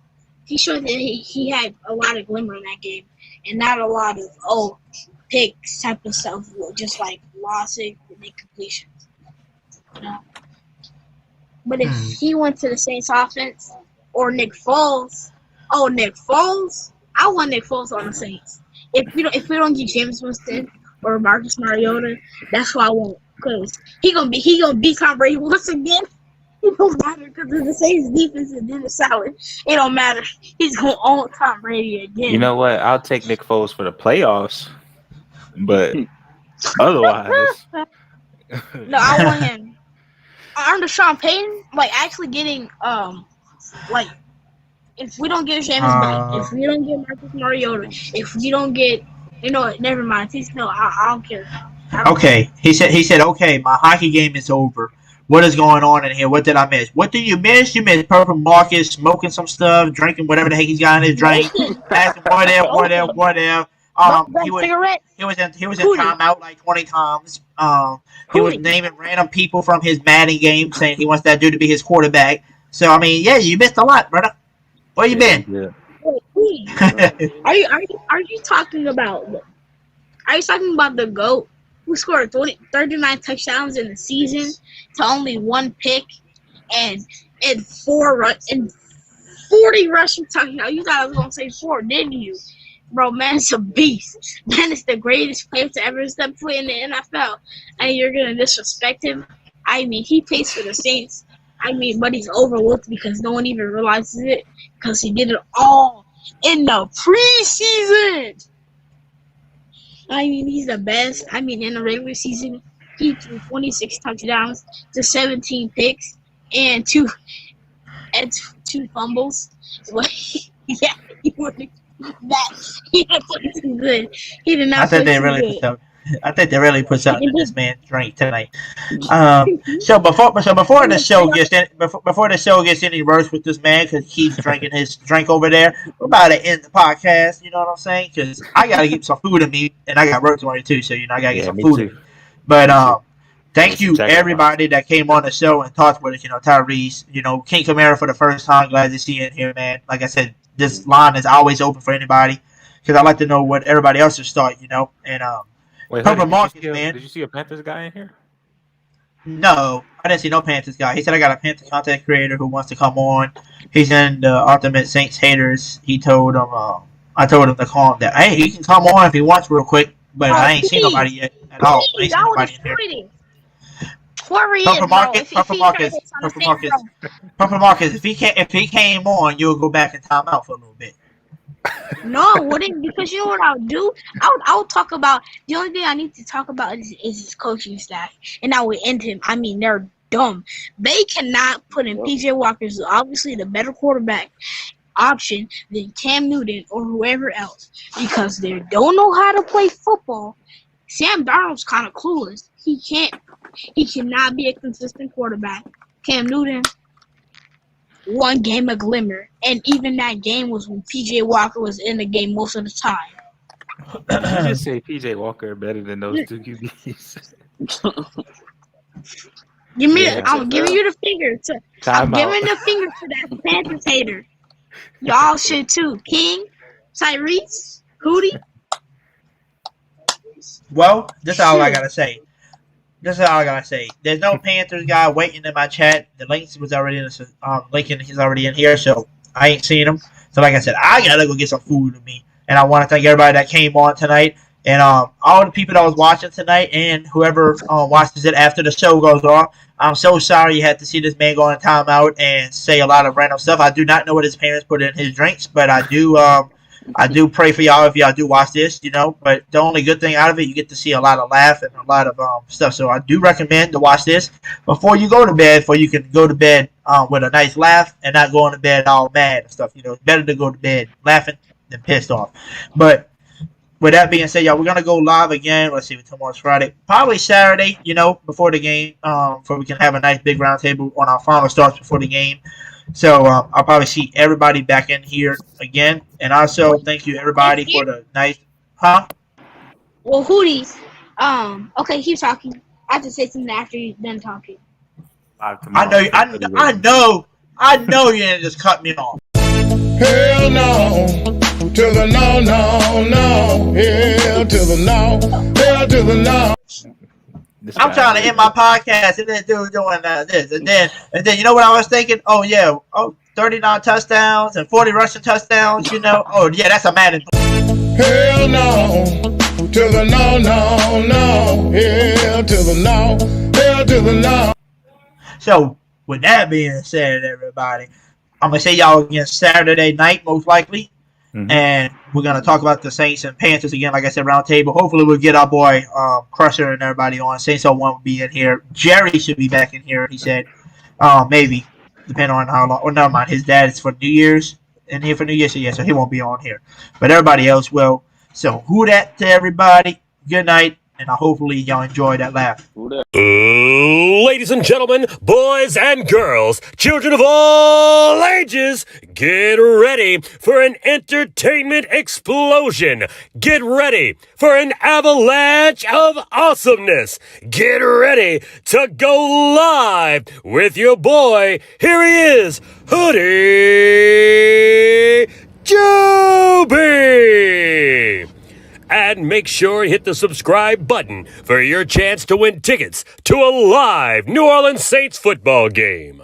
he showed that he had a lot of glimmer in that game, and not a lot of picks type of stuff, just like losses and incompletions. But if he went to the Saints offense or Nick Foles, I want Nick Foles on the Saints. If we don't get James Winston or Marcus Mariota, that's who I want, because he gonna beat Tom Brady once again. It don't matter because the Saints defense is in the salad. It don't matter. He's gonna own Tom Brady again. You know what? I'll take Nick Foles for the playoffs, but otherwise, no, I want him under Sean Payton. Actually getting if we don't get James back, if we don't get Marcus Mariota, if we don't get never mind. I don't care. Okay, he said, okay, my hockey game is over. What is going on in here? What did I miss? What did you miss? You missed Purple Marcus smoking some stuff, drinking whatever the heck he's got in his drink. Asking whatever. He was in timeout like 20 times. He was naming random people from his Madden game, saying he wants that dude to be his quarterback. So I mean, yeah, you missed a lot, brother. Where you been? Yeah. Wait, are you talking about? Are you talking about the GOAT who scored 39 touchdowns in the season to only one pick and 40 rushing touchdowns? You thought I was gonna say 4, didn't you? Bro, man's a beast. Man is the greatest player to ever step foot in the NFL, and you're gonna disrespect him? I mean, he plays for the Saints. But he's overlooked because no one even realizes it because he did it all in the preseason. He's the best. In the regular season, he threw 26 touchdowns to 17 picks and two fumbles. He didn't play too good. He did not. I said play they too really good. stuff. I think they really put something in this man's drink tonight. So before the show gets any worse with this man, because he keeps drinking his drink over there, we're about to end the podcast. You know what I'm saying? Because I gotta get some food in me, and I got work tomorrow too. So I gotta get some food in me. But thank you everybody that came on the show and talked with us. Tyrese, King Camara for the first time. Glad to see you in here, man. Like I said, this line is always open for anybody, because I like to know what everybody else's thought. And Wait, Purple Marcus, man. Did you see a Panthers guy in here? No, I didn't see no Panthers guy. He said I got a Panthers content creator who wants to come on. He's in the Ultimate Saints haters. He told him, I told him to call him that. Hey, he can come on if he wants real quick, but I ain't seen nobody yet at all. I ain't seen nobody in here. Purple Marcus, if he came on, you'll go back in timeout for a little bit. No, I wouldn't, because you know what I'll do? I'll talk about, the only thing I need to talk about is his coaching staff, and I will end him. I mean, they're dumb. They cannot put in PJ Walker, who's obviously the better quarterback option than Cam Newton or whoever else, because they don't know how to play football. Sam Darnold's kind of clueless. He cannot be a consistent quarterback. Cam Newton, one game of glimmer, and even that game was when PJ Walker was in the game most of the time. Did you just say PJ Walker better than those two QBs? I'm giving you the finger. I'm giving the finger to that Panthers hater. Y'all should too. King, Tyrese, Hoodie. Well, this is all I gotta say. There's no Panthers guy waiting in my chat. The link was already Lincoln is already in here, so I ain't seen him. So like I said, I gotta go get some food with me, and I want to thank everybody that came on tonight, and all the people that was watching tonight, and whoever watches it after the show goes off. I'm so sorry you had to see this man go in timeout and say a lot of random stuff. I do not know what his parents put in his drinks, but I do pray for y'all if y'all do watch this, But the only good thing out of it, you get to see a lot of laugh and a lot of stuff. So I do recommend to watch this before you go to bed, so you can go to bed with a nice laugh and not going to bed all mad and stuff. It's better to go to bed laughing than pissed off. But with that being said, y'all, we're gonna go live again. Let's see, tomorrow's Friday, probably Saturday. Before the game, so we can have a nice big round table on our final starts before the game. So I'll probably see everybody back in here again. And also, thank you everybody for the nice, Well, Hoodie, okay, keep talking. I have to say something after you're done talking. I know you didn't just cut me off. Hell no, to the no, no, no. Hell to the no, hell to the no. I'm trying to end my podcast, and then dude doing this, and then you know what I was thinking? 39 touchdowns and 40 rushing touchdowns. Oh yeah, that's a Madden. Hell no, to the no, no, no. Hell to the no, hell to the no. So with that being said, everybody, I'm gonna see y'all again Saturday night, most likely. And we're going to talk about the Saints and Panthers again, like I said, round table. Hopefully we'll get our boy Crusher and everybody on. Saints 01 will be in here. Jerry should be back in here, he said. Maybe, depending on how long. Well, never mind. His dad is for New Year's. In here for New Year's, so he won't be on here. But everybody else will. So, who that to everybody. Good night. And hopefully y'all enjoy that laugh. Ladies and gentlemen, boys and girls, children of all ages, get ready for an entertainment explosion. Get ready for an avalanche of awesomeness. Get ready to go live with your boy. Here he is, Hoodie Jube. And make sure you hit the subscribe button for your chance to win tickets to a live New Orleans Saints football game.